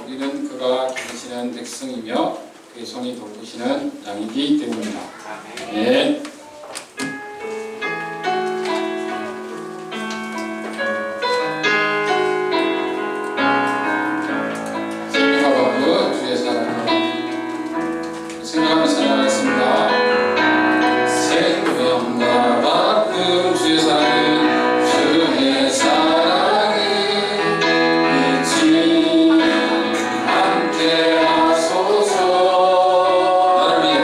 우리는 그가 기르시는 백성이며 그의 손이 돌보시는 양이기 때문이다. 네. 생명과 살아가겠습니다. 생명과 바쁜 주의 사랑이 주의 사랑이 잊지 않게 하소서. 나를 위해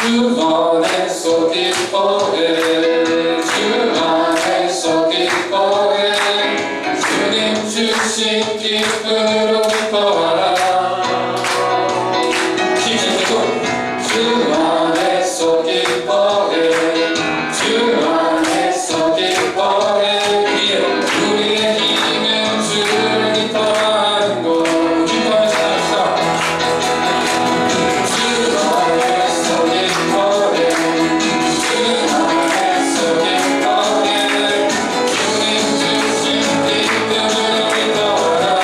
주 안에서 기뻐해 주 안에서 기뻐해 주님 주신 기쁨으로 기뻐하라 주 안에서 기뻐해 주 안에서 기뻐해 우리의 힘은 주를 기뻐하는 것 기뻐하면서 합시다 주 안에서 기뻐해 주 안에서 기뻐해 주님 주신 기쁨으로 기뻐하라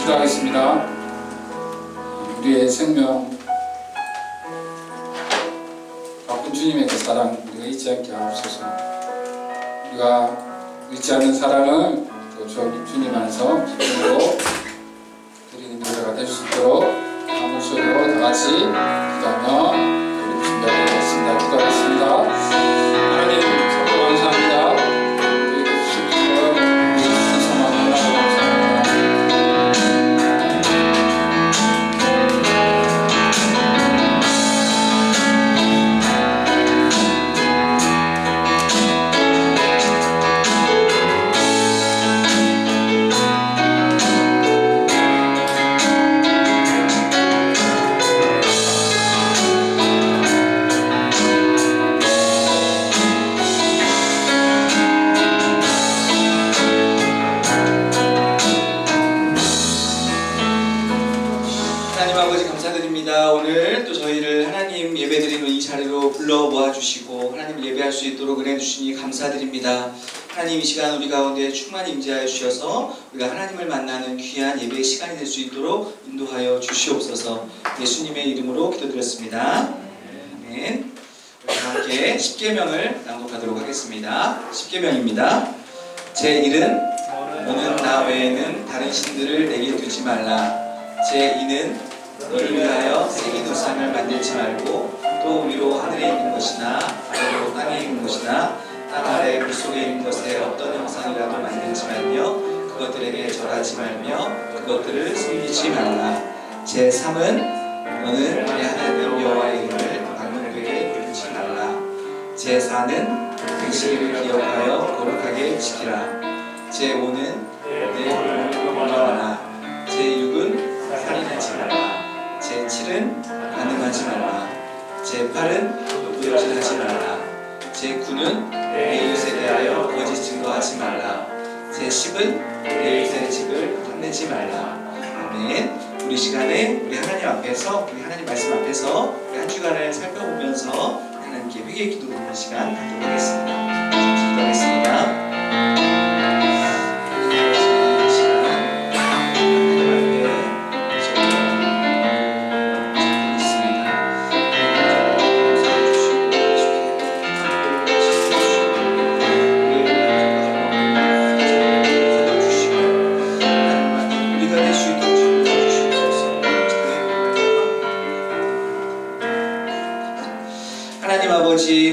기도하겠습니다. 우리의 생명 바쁜 주님의 그 사랑 우리가 잊지 않게 하옵소서. 우리가 잊지 않는 사랑을 또 주님 안에서 기쁨으로 드리는 노래가 될 수 있도록 한 목소리로 다 같이 기도하며 우리 준비하도록 하겠습니다. 기도하겠습니다. 하나님 서로 감사합니다. 우리에게 주신 기쁨, 우리에게 주신 소망 너무나 감사합니다. 하나님 아버지 감사드립니다. 오늘 또 저희를 하나님 예배드리는 이 자리로 불러 모아주시고 하나님 예배할 수 있도록 은혜 주시니 감사드립니다. 하나님 이 시간 우리 가운데 충만히 임재하여 주셔서 우리가 하나님을 만나는 귀한 예배의 시간이 될 수 있도록 인도하여 주시옵소서. 예수님의 이름으로 기도드렸습니다. 아멘. 우리 함께 십계명을 낭독하도록 하겠습니다. 십계명입니다. 제1은 너는 나 외에는 다른 신들을 내게 두지 말라. 제2는 너를 위하여 새긴 우상을 만들지 말고 또 위로 하늘에 있는 것이나 아래로 땅에 있는 것이나 땅 아래 물속에 있는 것에 어떤 형상이라도 만들지 말며 그것들에게 절하지 말며 그것들을 섬기지 말라. 제3은 너는 내 하나님 여호와의 이름을 막론되게 부르지 말라. 제4는 당신을 기억하여 거룩하게 지키라. 제5는 내 이름을 공경하라. 제6은 살인하지 말라. 제7은 간음하지 말라. 제8은 도둑질하지 말라. 제9는 내 이웃에 대하여 거짓 증거하지 말라. 제10은 내 이웃의 집을 탐내지 말라. 아멘. 우리 시간에 우리 하나님 앞에서 우리 하나님 말씀 앞에서 우리 한 주간을 살펴보면서 하나님께 회개 기도 드리는 시간 갖도록 하겠습니다. 기도하겠습니다.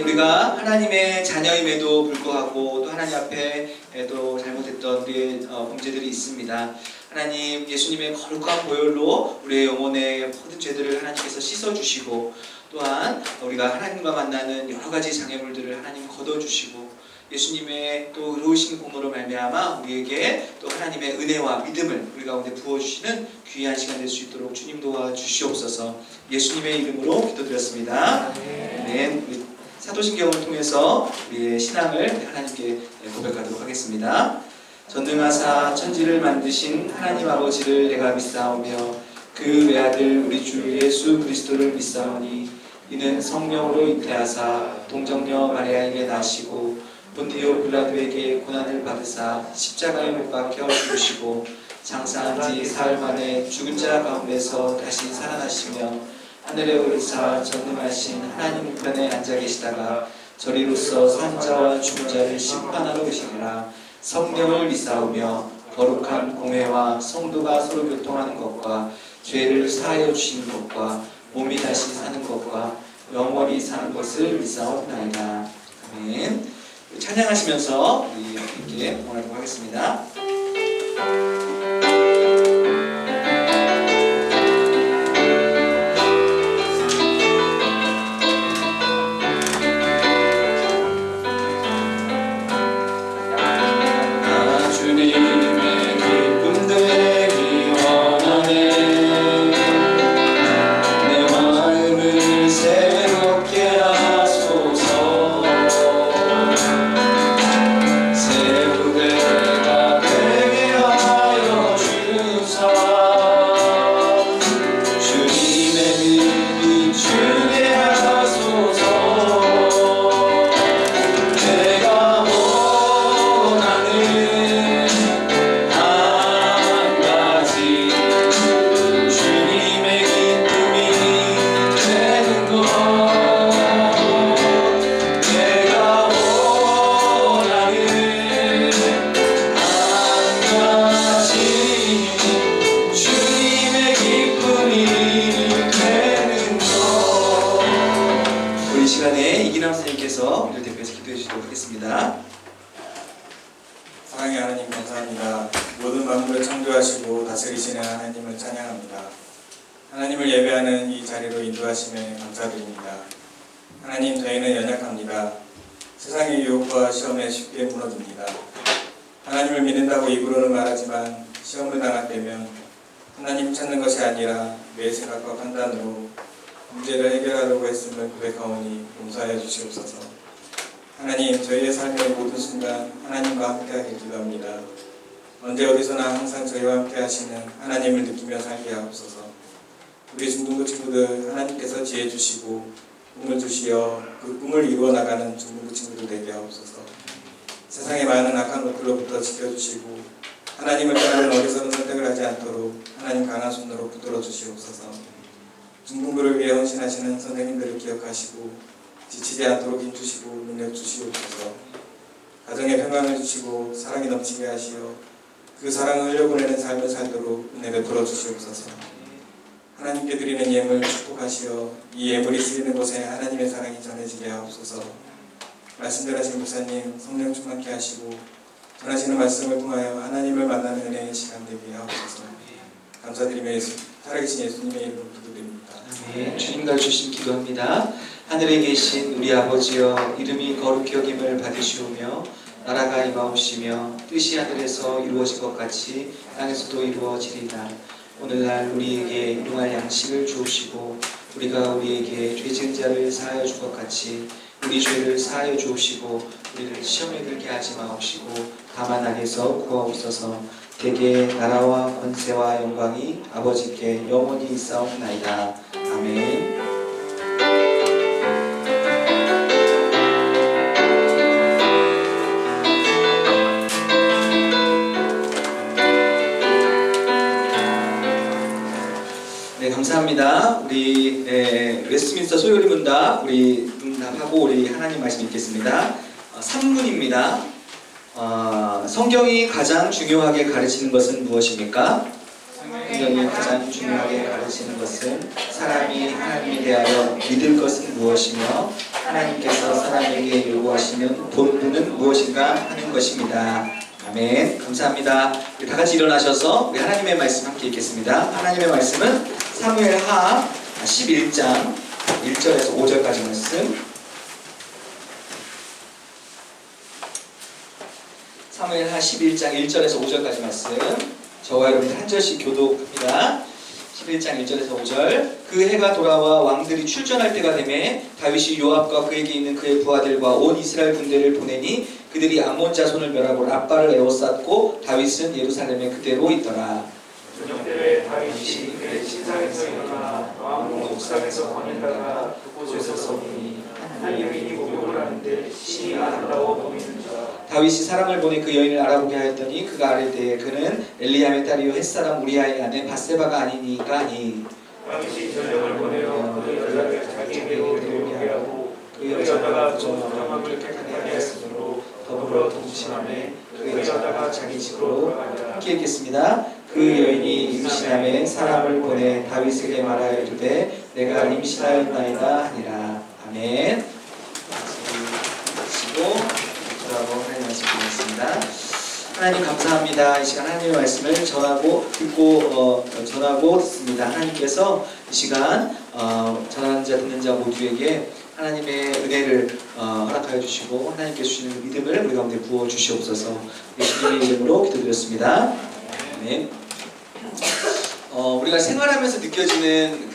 우리가 하나님의 자녀임에도 불구하고 또 하나님 앞에 또 잘못했던 우리의 범죄들이 있습니다. 하나님 예수님의 거룩한 보혈로 우리의 영혼의 모든 죄들을 하나님께서 씻어주시고 또한 우리가 하나님과 만나는 여러 가지 장애물들을 하나님 걷어주시고 예수님의 또 의로우신 공로로 말미암아 우리에게 또 하나님의 은혜와 믿음을 우리 가운데 부어주시는 귀한 시간 될 수 있도록 주님 도와주시옵소서. 예수님의 이름으로 기도드렸습니다. 아멘. 사도신경을 통해서 우리의 신앙을 하나님께 고백하도록 하겠습니다. 전능하사 천지를 만드신 하나님 아버지를 내가 믿사오며 그 외아들 우리 주 예수 그리스도를 믿사오니 이는 성령으로 잉태하사 동정녀 마리아에게 나시고 본디오 빌라도에게 고난을 받으사 십자가에 못 박혀 죽으시고 장사한 지 사흘 만에 죽은 자 가운데서 다시 살아나시며 하늘에 오르사 전능하신 하나님 우편에 앉아 계시다가 저리로서 산 자와 죽은 자를 심판하러 오시니라. 성령을 믿사오며 거룩한 공회와 성도가 서로 교통하는 것과 죄를 사하여 주시는 것과 몸이 다시 사는 것과 영원히 사는 것을 믿사옵나이다. 아멘. 찬양하시면서 우리 함께 응원하도록 하겠습니다. 새롭게 되게 하여 읽겠습니다. 사랑의 하나님 감사합니다. 모든 만물을 창조하시고 다스리시는 하나님을 찬양합니다. 하나님을 예배하는 이 자리로 인도하심에 감사드립니다. 하나님, 저희는 연약합니다. 세상의 유혹과 시험에 쉽게 무너집니다. 하나님을 믿는다고 입으로는 말하지만 시험을 당할 때면 하나님 찾는 것이 아니라 내 생각과 판단으로 문제를 해결하려고 했음을 고백하오니 용서하여 주시옵소서. 하나님, 저희의 삶의 모든 순간 하나님과 함께하길 기도합니다. 언제 어디서나 항상 저희와 함께 하시는 하나님을 느끼며 살게 하옵소서. 우리 중등부 친구들 하나님께서 지혜 주시고 꿈을 주시어 그 꿈을 이루어 나가는 중등부 친구들 되게 하옵소서. 세상의 많은 악한 것들로부터 지켜주시고 하나님을 떠나는 어디서는 선택을 하지 않도록 하나님 강한 손으로 붙들어 주시옵소서. 중등부를 위해 헌신하시는 선생님들을 기억하시고 지치지 않도록 힘주시고 능력 주시옵소서. 가정에 평강을 주시고 사랑이 넘치게 하시어 그 사랑을 흘려보내는 삶을 살도록 은혜 베풀어 주시옵소서. 하나님께 드리는 예물 축복하시어 이 예물이 쓰이는 곳에 하나님의 사랑이 전해지게 하옵소서. 말씀대로하신 목사님 성령 충만케 하시고 전하시는 말씀을 통하여 하나님을 만나는 은혜의 시간 되게 하옵소서. 감사드리며 살아계신 예수님의 이름으로 기도드립니다. 네, 주님과 주신 기도합니다. 하늘에 계신 우리 아버지여, 이름이 거룩히 여김을 받으시오며 나라가 임하옵시며 뜻이 하늘에서 이루어진 것 같이 땅에서도 이루어지리이다. 오늘날 우리에게 일용할 양식을 주옵시고 우리가 우리에게 죄 지은 자를 사하여 준 것 같이 우리 죄를 사하여 주옵시고 우리를 시험에 들게 하지 마옵시고 다만 악에서 구하옵소서. 대개 나라와 권세와 영광이 아버지께 영원히 있사옵나이다. 아멘. 네, 감사합니다. 우리 웨스트민스터 소요리 문답 우리 문답하고 우리 하나님 말씀 읽겠습니다. 3분입니다. 성경이 가장 중요하게 가르치는 것은 무엇입니까? 성경이 가장 중요하게 가르치는 것은 사람이 하나님에 대하여 믿을 것은 무엇이며 하나님께서 사람에게 요구하시는 본분은 무엇인가 하는 것입니다. 아멘. 감사합니다. 우리 다 같이 일어나셔서 우리 하나님의 말씀 함께 읽겠습니다. 하나님의 말씀은 사무엘하 11장 1절에서 5절까지 말씀. 사무엘하 11장 1절에서 5절까지 말씀. 저와 여러분이 한 절씩 교독합니다. 11장 1절에서 5절. 그 해가 돌아와 왕들이 출전할 때가 되매 다윗이 요압과 그에게 있는 그의 부하들과 온 이스라엘 군대를 보내니 그들이 암몬 자손을 멸하고 랍바를 에워쌌고 다윗은 예루살렘에 그대로 있더라. 저녁 때에 다윗이 그의 침상에서 일어나 왕궁 옥상에서 거닐다가 그곳에서 서보니 한 여인이 목욕을 하는데 신이 아름다워 보이는 자. 다윗이 사람을 보내 그 여인을 알아보게 하였더니 그가 아뢰되 그는 엘리야의 딸이요 햇사람 우리아의 아내 바세바가 아니니까 하니. 다윗이 전령을 보내어 그 여자를 자기에게로 데려오게 하고 그 여자가 좀 정함을 택하게 하였으므로 더불어 동침하매 그 여자가 자기 집으로 돌아가니라. 함께 읽겠습니다. 그 여인이 임신함에 사람을 보내 다윗에게 말하여 이르되 내가 임신하였나이다 하니라. 아멘. 시고 기도하고 하나님 말씀 드리겠습니다. 하나님 감사합니다. 이 시간 하나님의 말씀을 전하고 듣습니다. 하나님께서 이 시간 전하는 자 듣는 자 모두에게 하나님의 은혜를 허락하여 주시고 하나님께 주시는 믿음을 우리 가운데 부어 주시옵소서. 예수님의 이름으로 기도드렸습니다. 아멘. 우리가 생활하면서 느껴지는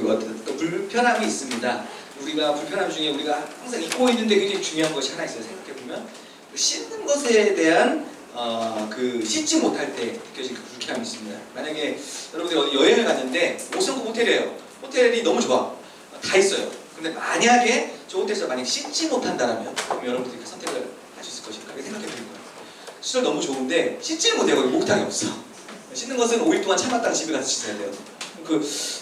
어떤 불편함이 있습니다. 우리가 불편함 중에 우리가 항상 잊고 있는데 굉장히 중요한 것이 하나 있어요. 생각해 보면 씻는 것에 대한 씻지 못할 때 느껴지는 그 불쾌함이 있습니다. 만약에 여러분들이 어디 여행을 갔는데 5성급 호텔이에요. 호텔이 너무 좋아. 다 있어요. 근데 만약에 저 호텔에서 만약에 씻지 못한다면 그럼 여러분들이 그 선택을 할 수 있을 것인가 생각해 보는 거예요. 시설 너무 좋은데 씻지 못해요. 거기 목욕탕이 없어. 씻는 것은 5일 동안 참았다가 집에 가서 씻어야 돼요.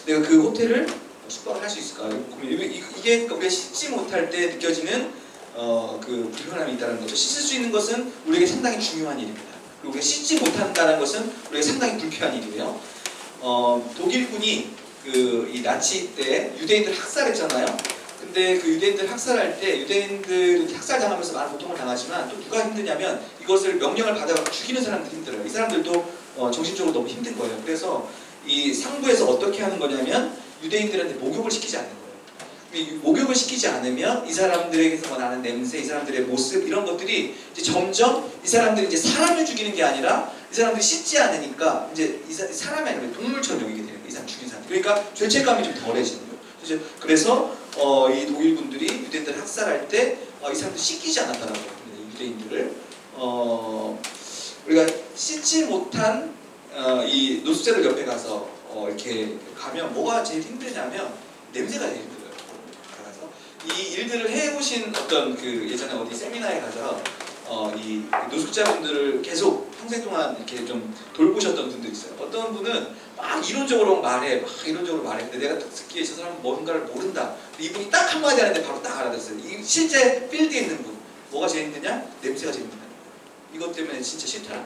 내가 그 호텔을 숙박을 할 수 있을까? 이게 우리가 씻지 못할 때 느껴지는 그 불편함이 있다는 거죠. 씻을 수 있는 것은 우리에게 상당히 중요한 일입니다. 그리고 우리가 씻지 못한다는 것은 우리에게 상당히 불쾌한 일이고요. 독일군이 이 나치 때 유대인들 학살했잖아요. 근데 그 유대인들 학살할 때 유대인들이 학살당하면서 많은 고통을 당하지만 또 누가 힘드냐면 이것을 명령을 받아서 죽이는 사람들이 힘들어요. 이 사람들도 정신적으로 너무 힘든 거예요. 그래서 이 상부에서 어떻게 하는 거냐면 유대인들한테 목욕을 시키지 않는 거예요. 이 목욕을 시키지 않으면 이 사람들에게서 나는 냄새, 이 사람들의 모습 이런 것들이 이제 점점 이 사람들이 이제 사람을 죽이는 게 아니라 이 사람들이 씻지 않으니까 이제 사람이 아니라 동물처럼 여기게 되는 거예요. 이 사람 죽인 사람. 그러니까 죄책감이 좀 덜해지는 거예요. 그래서 이 독일군들이 유대인들을 학살할 때 이 사람들 씻기지 않았다라고 합니다. 유대인들을 우리가 씻지 못한 이 노숙자들 옆에 가서 이렇게 가면 뭐가 제일 힘드냐면 냄새가 제일 힘들어요. 그래서 이 일들을 해보신 어떤 그 예전에 어디 세미나에 가서 이 노숙자분들을 계속 평생 동안 이렇게 좀 돌보셨던 분들이 있어요. 어떤 분은 막 이론적으로 말해. 근데 내가 듣기에 저 사람은 뭔가를 모른다. 이분이 딱 한마디 하는데 바로 딱 알아듣어요. 이 실제 필드에 있는 분. 뭐가 제일 힘드냐? 냄새가 제일 힘들다. 이것 때문에 진짜 싫더라.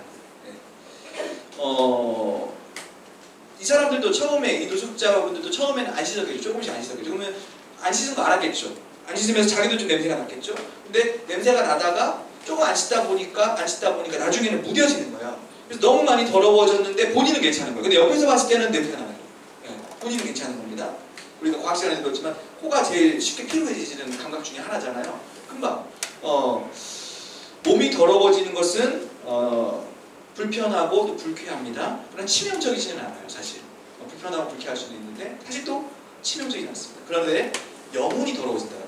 이 사람들도 처음에 이 노숙자분들도 처음에는 안 씻었겠죠. 조금씩 안 씻었겠죠. 그러면 안 씻은 거 알았겠죠. 안 씻으면서 자기도 좀 냄새가 났겠죠. 근데 냄새가 나다가 조금 안 씻다 보니까 나중에는 무뎌지는 거야. 그래서 너무 많이 더러워졌는데 본인은 괜찮은 거예요. 근데 옆에서 봤을 때는 냄새가 나요. 본인은 괜찮은 겁니다. 우리가 과학 시간에도 배웠지만 코가 제일 쉽게 피로해지는 감각 중에 하나잖아요. 금방 몸이 더러워지는 것은 불편하고 또 불쾌합니다. 그러나 치명적이지는 않아요, 사실. 불편하고 불쾌할 수도 있는데 사실 또 치명적이지 않습니다. 그런데 영혼이 더러워진다면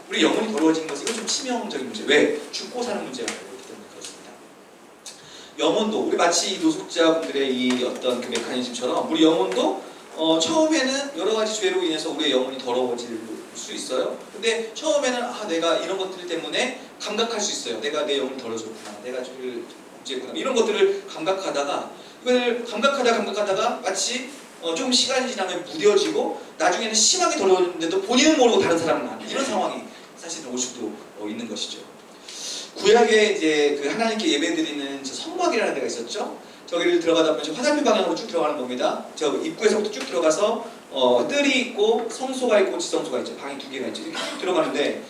우리 영혼이 더러워지는 것은 이건 좀 치명적인 문제. 왜? 죽고 사는 문제가 있기 때문에 그렇습니다. 영혼도 우리 마치 이 노숙자분들의 이 어떤 그 메커니즘처럼 우리 영혼도 처음에는 여러 가지 죄로 인해서 우리의 영혼이 더러워질 수 있어요. 근데 처음에는 내가 이런 것들 때문에 감각할 수 있어요. 내가 내 영혼이 더러워졌구나. 내가 죄를 문제구나. 이런 것들을 감각하다가 이걸 감각하다가 마치 좀 시간이 지나면 무뎌지고 나중에는 심하게 더러워졌는데도 본인은 모르고 다른 사람은 아는 이런 상황이 사실은 올 수도 있는 것이죠. 구약에 이제 그 하나님께 예배드리는 성막이라는 데가 있었죠. 저기를 들어가다 보면 화살표 방향으로 쭉 들어가는 겁니다. 저 입구에서부터 쭉 들어가서 뜰이 있고 성소가 있고 지성소가 있죠. 방이 두 개가 있죠. 이렇게 쭉 들어가는데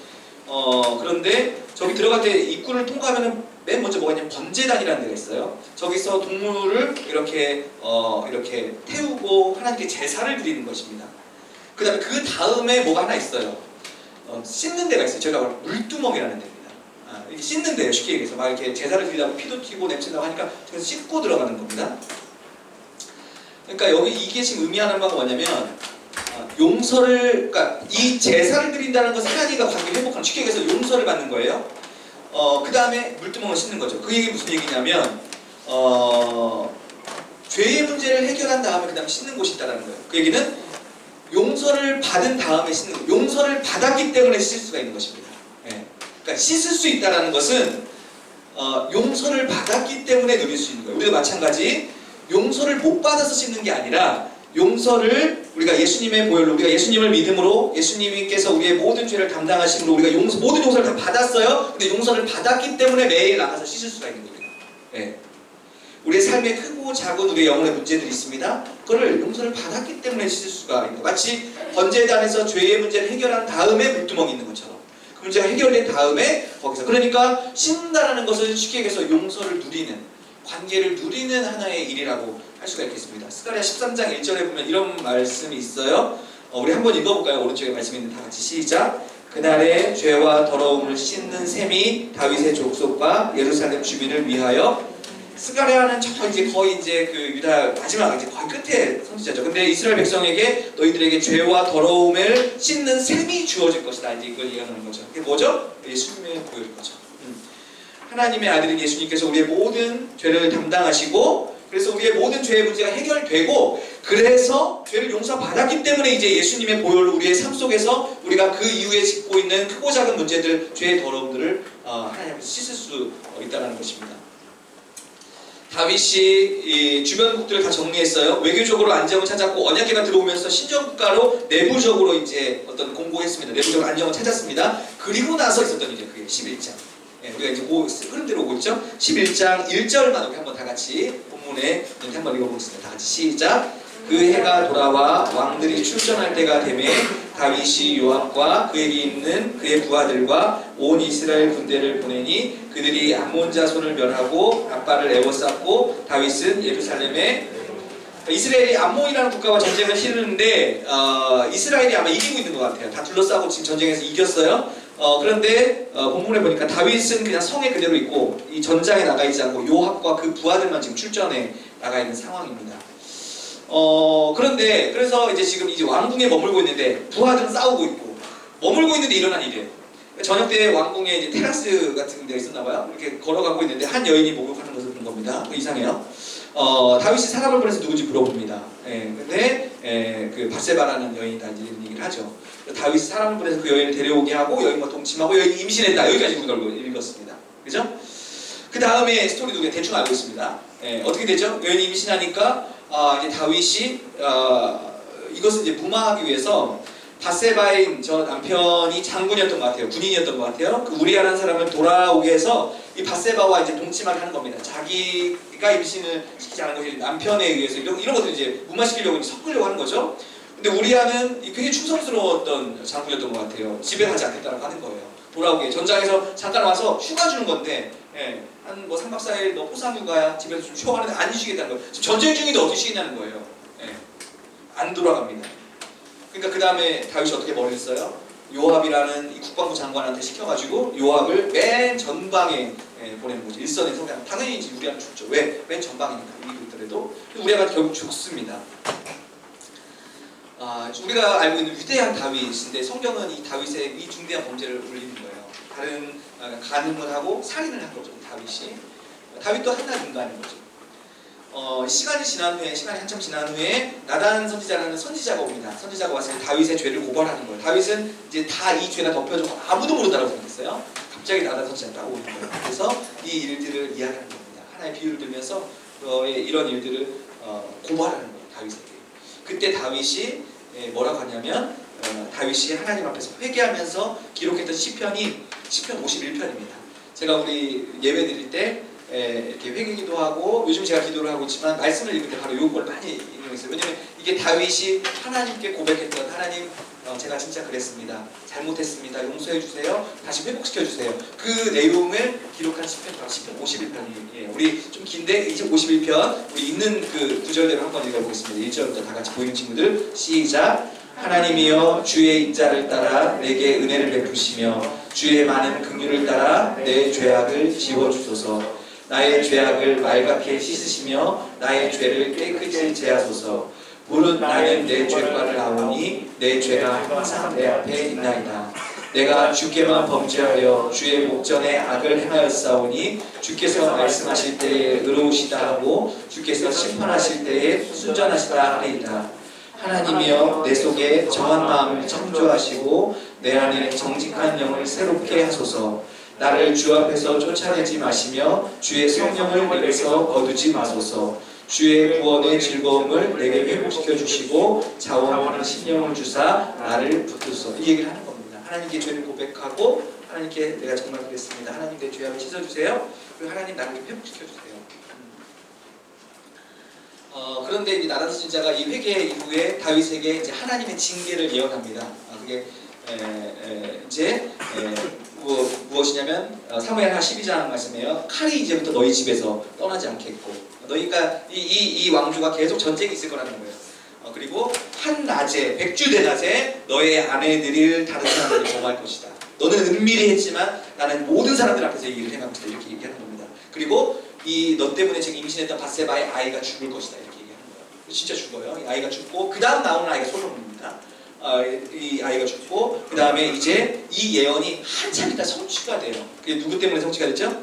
그런데 저기 들어갈 때 입구를 통과하면은 맨 먼저 뭐가 있냐면 번제단이라는 데가 있어요. 저기서 동물을 이렇게 태우고 하나님께 제사를 드리는 것입니다. 그 다음에 뭐가 하나 있어요. 씻는 데가 있어요. 저희가 말하는 물두멍이라는 데입니다. 이렇게 씻는 데예요. 쉽게 얘기해서 막 이렇게 제사를 드리다가 피도 튀고 냄새 나고 하니까 저기서 씻고 들어가는 겁니다. 그러니까 여기 이게 지금 의미하는 바가 뭐냐면 그러니까 이 제사를 드린다는 것은 하나님과 관계를 회복하는, 쉽게 얘기해서 용서를 받는 거예요. 그 다음에 물두멍을 씻는 거죠. 그 얘기 무슨 얘기냐면 죄의 문제를 해결한 다음에 그 다음에 씻는 곳이 있다는 거예요. 그 얘기는 용서를 받은 다음에 씻는 거예요. 용서를 받았기 때문에 씻을 수가 있는 것입니다. 그러니까 씻을 수 있다는 것은 용서를 받았기 때문에 누릴 수 있는 거예요. 우리도 마찬가지 용서를 못 받아서 씻는 게 아니라 용서를 우리가 예수님의 보혈로 우리가 예수님을 믿음으로 예수님께서 우리의 모든 죄를 담당하심으로 우리가 모든 용서를 다 받았어요. 근데 용서를 받았기 때문에 매일 나가서 씻을 수가 있는 겁니다. 우리의 삶에 크고 작은 우리의 영혼의 문제들이 있습니다. 그거를 용서를 받았기 때문에 씻을 수가 있는 거예요. 마치 번제단에서 죄의 문제를 해결한 다음에 물두멍이 있는 것처럼 그 문제가 해결된 다음에 거기서 그러니까 씻는다는 것은 쉽게 얘기해서 용서를 누리는 관계를 누리는 하나의 일이라고 할 수가 있겠습니다. 스가랴 13장 1절에 보면 이런 말씀이 있어요. 우리 한번 읽어볼까요? 오른쪽에 말씀이 있는데 다 같이 시작. 그날의 죄와 더러움을 씻는 셈이 다윗의 족속과 예루살렘 주민을 위하여. 스가랴는 이제 거의 이제 그 유다 마지막 이제 거의 끝에 선지자죠. 근데 이스라엘 백성에게 너희들에게 죄와 더러움을 씻는 셈이 주어질 것이다. 이제 이걸 얘기하는 거죠. 그게 뭐죠? 예수님의 보혈인 거죠. 하나님의 아들인 예수님께서 우리의 모든 죄를 담당하시고 그래서 우리의 모든 죄의 문제가 해결되고 그래서 죄를 용서받았기 때문에 이제 예수님의 보혈로 우리의 삶 속에서 우리가 그 이후에 짚고 있는 크고 작은 문제들, 죄의 더러움들을 하나님 앞에서 씻을 수 있다는 것입니다. 다윗이 이 주변국들을 다 정리했어요. 외교적으로 안정을 찾았고 언약궤가 들어오면서 신정국가로 내부적으로 이제 어떤 공고했습니다. 내부적으로 안정을 찾았습니다. 그리고 나서 있었던 이제 그게 11장. 우리가 이제 흐름 대로 오고 있죠. 11장 1절만 우리 한번 다 같이 본문에 한번 읽어보겠습니다. 다 같이 시작. 그 해가 돌아와 왕들이 출전할 때가 되매 다윗이 요압과 그에게 있는 그의 부하들과 온 이스라엘 군대를 보내니 그들이 암몬 자손을 멸하고 라빠를 에워쌌고 다윗은 예루살렘에 이스라엘이 암몬이라는 국가와 전쟁을 치르는데 이스라엘이 아마 이기고 있는 것 같아요. 다 둘러싸고 지금 전쟁에서 이겼어요. 그런데 본문에 보니까 다윗은 그냥 성에 그대로 있고 이 전장에 나가 있지 않고 요압과 그 부하들만 지금 출전에 나가 있는 상황입니다. 그런데 그래서 이제 지금 이제 왕궁에 머물고 있는데 부하들은 싸우고 있고 머물고 있는데 일어난 일이에요. 저녁 때 왕궁에 이제 테라스 같은 데가 있었나 봐요. 이렇게 걸어가고 있는데 한 여인이 목욕하는 것을 본 겁니다. 이상해요. 다윗이 사람을 보내서 누군지 물어봅니다. 근데 그 바세바라는 여인이다 이런 얘기를 하죠. 다윗이 사람을 보내서 그 여인을 데려오게 하고 여인과 동침하고 여인이 임신했다. 여기까지 우리가 읽었습니다. 그죠? 그 다음에 스토리도 그냥 대충 알고 있습니다. 어떻게 되죠? 여인이 임신하니까 이제 다윗이 이것을 이제 무마하기 위해서 바세바인 저 남편이 장군이었던 것 같아요. 군인이었던 것 같아요. 그 우리아라는 사람을 돌아오게 해서 이 바세바와 이제 동침하게 하는 겁니다. 자기가 임신을 시키지 않은 것이 남편에 의해서 이런 것들 이제 무마시키려고 섞으려고 하는 거죠. 근데 우리아는 굉장히 충성스러웠던 장군이었던 것 같아요. 집에 가지 않겠다고 하는 거예요. 돌아오게 전장에서 잠깐 와서 휴가 주는 건데 한 뭐 3박 4일 너 포상휴가야 집에서 좀 쉬어가는데 안 쉬겠다는 거예요. 지금 전쟁 중인데 어떻게 쉬겠냐는 거예요. 안 돌아갑니다. 그러니까 그 다음에 다윗이 어떻게 머리를 써요? 요압이라는 이 국방부 장관한테 시켜가지고 요압을 맨 전방에 보내는 거죠. 일선에서 그냥 당연히 이제 우리아는 죽죠. 왜? 맨 전방이니까 이기고 있더라도 우리아가 결국 죽습니다. 우리가 알고 있는 위대한 다윗인데 성경은 이 다윗의 이 중대한 범죄를 올리는 거예요. 다른 간음을 하고 살인을 한 거죠. 다윗도 한낱 인간인 거죠. 시간이 한참 지난 후에 나단 선지자라는 선지자가 옵니다. 선지자가 왔을 때 다윗의 죄를 고발하는 거예요. 다윗은 이제 다 이 죄가 덮여졌고 아무도 모른다고 생각했어요. 갑자기 나단 선지자가 딱 오는 거예요. 그래서 이 일들을 이야기하는 겁니다. 하나의 비유를 들면서 이런 일들을 고발하는 거예요. 다윗에게. 그때 다윗이 뭐라고 하냐면 다윗이 하나님 앞에서 회개하면서 기록했던 시편이 시편 51편입니다. 제가 우리 예배 드릴 때 이렇게 회개기도 하고 요즘 제가 기도를 하고 있지만 말씀을 읽을 때 바로 이걸 많이 인용했어요. 왜냐면 이게 다윗이 하나님께 고백했던 하나님 제가 진짜 그랬습니다. 잘못했습니다. 용서해 주세요. 다시 회복시켜 주세요. 그 내용을 기록한 시편 바로 시편 51편이에요. 우리 좀 긴데 이제 51편 우리 있는 그 구절대로 한번 읽어보겠습니다. 1절부터 다 같이 보이는 친구들 시작. 하나님이여 주의 인자를 따라 내게 은혜를 베푸시며 주의 많은 긍휼을 따라 내 죄악을 지워주소서. 나의 죄악을 말갛게 씻으시며 나의 죄를 깨끗이 제하소서. 무릇 나는 내 죄과를 아오니 내 죄가 항상 내 앞에 있나이다. 내가 주께만 범죄하여 주의 목전에 악을 행하였사오니 주께서 말씀하실 때에 의로우시다 하고 주께서 심판하실 때에 순전하시다 하리이다. 하나님이여 내 속에 정한 마음을 창조하시고 내 안에 정직한 영을 새롭게 하소서. 나를 주 앞에서 쫓아내지 마시며 주의 성령을 내게서 거두지 마소서. 주의 구원의 즐거움을 내게 회복시켜 주시고 자원하는 심령을 주사 나를 붙드소서. 이 얘기를 하는 겁니다. 하나님께 죄를 고백하고 하나님께 내가 정말 그랬습니다. 하나님 내 죄악을 씻어주세요. 그리고 하나님 나를 좀 회복시켜 주세요. 그런데 이제 나단 선지자가 이 회개 이후에 다윗에게 이제 하나님의 징계를 예언합니다. 그게 이제 무엇이냐면 사무엘하 12장 말씀이에요. 칼이 이제부터 너희 집에서 떠나지 않겠고 너희가 이 왕조가 계속 전쟁이 있을 거라는 거예요. 그리고 한 낮에 백주대낮에 너의 아내들을 다른 사람들이 범할 것이다. 너는 은밀히 했지만 나는 모든 사람들 앞에서 이 일을 행하고 있다. 이렇게 얘기하는 겁니다. 그리고 너 때문에 지금 임신했던 바세바의 아이가 죽을 것이다. 이렇게 얘기하는 거예요. 진짜 죽어요. 이 아이가 죽고 그 다음 나오는 아이가 솔로몬입니다. 이 아이가 죽고 그 다음에 이제 이 예언이 한참 있다 성취가 돼요. 그게 누구 때문에 성취가 됐죠?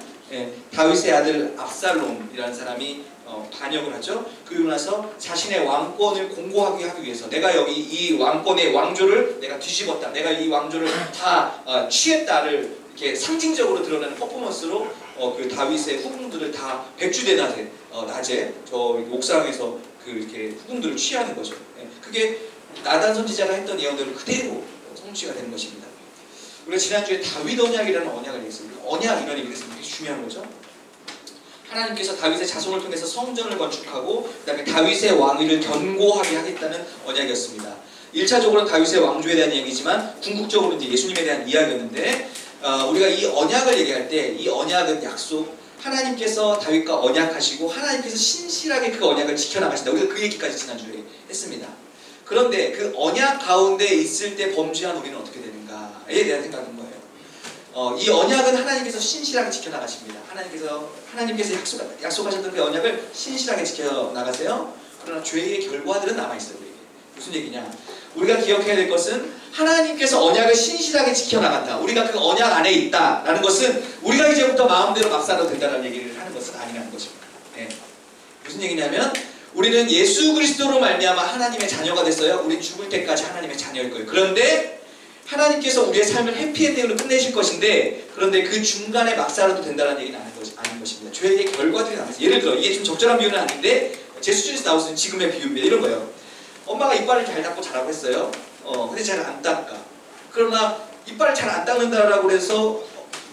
다윗의 아들 압살롬이라는 사람이 반역을 하죠. 그리고 나서 자신의 왕권을 공고하게 하기 위해서 내가 여기 이 왕권의 왕조를 내가 뒤집었다. 내가 이 왕조를 다 취했다를 이렇게 상징적으로 드러내는 퍼포먼스로 그 다윗의 후궁들을 다 백주대낮에 낮에 저 옥상에서 그 이렇게 후궁들을 취하는 거죠. 그게 나단 선지자가 했던 예언대로 그대로 성취가 되는 것입니다. 우리가 지난주에 다윗 언약이라는 언약을 얘기했습니다. 언약이라는 얘기를 했습니다. 이게 중요한 거죠. 하나님께서 다윗의 자손을 통해서 성전을 건축하고 그 다음에 다윗의 왕위를 견고하게 하겠다는 언약이었습니다. 1차적으로는 다윗의 왕조에 대한 이야기지만 궁극적으로는 이제 예수님에 대한 이야기였는데 우리가 이 언약을 얘기할 때 이 언약은 약속, 하나님께서 다윗과 언약하시고 하나님께서 신실하게 그 언약을 지켜나가신다. 우리가 그 얘기까지 지난주에 했습니다. 그런데 그 언약 가운데 있을 때 범죄한 우리는 어떻게 되는가에 대한 생각인 거예요. 이 언약은 하나님께서 신실하게 지켜나가십니다. 하나님께서 약속하셨던 그 언약을 신실하게 지켜나가세요. 그러나 죄의 결과들은 남아있어요. 우리에게. 무슨 얘기냐? 우리가 기억해야 될 것은 하나님께서 언약을 신실하게 지켜나간다. 우리가 그 언약 안에 있다라는 것은 우리가 이제부터 마음대로 막 살아도 된다는 얘기를 하는 것은 아니라는 것입니다. 네. 무슨 얘기냐면 우리는 예수 그리스도로 말미암아 하나님의 자녀가 됐어요. 우리 죽을 때까지 하나님의 자녀일 거예요. 그런데 하나님께서 우리의 삶을 해피엔딩으로 끝내실 것인데 그런데 그 중간에 막 살아도 된다는 얘기는 아닌 것입니다. 죄의 결과들이 남아있어요. 예를 들어 이게 좀 적절한 비유는 아닌데 제 수준에서 나올 수 있는 지금의 비유입니다. 이런 거예요. 엄마가 이빨을 잘 닦고 자라고 했어요. 근데 잘 안 닦아. 그러나 이빨을 잘 안 닦는다라고 해서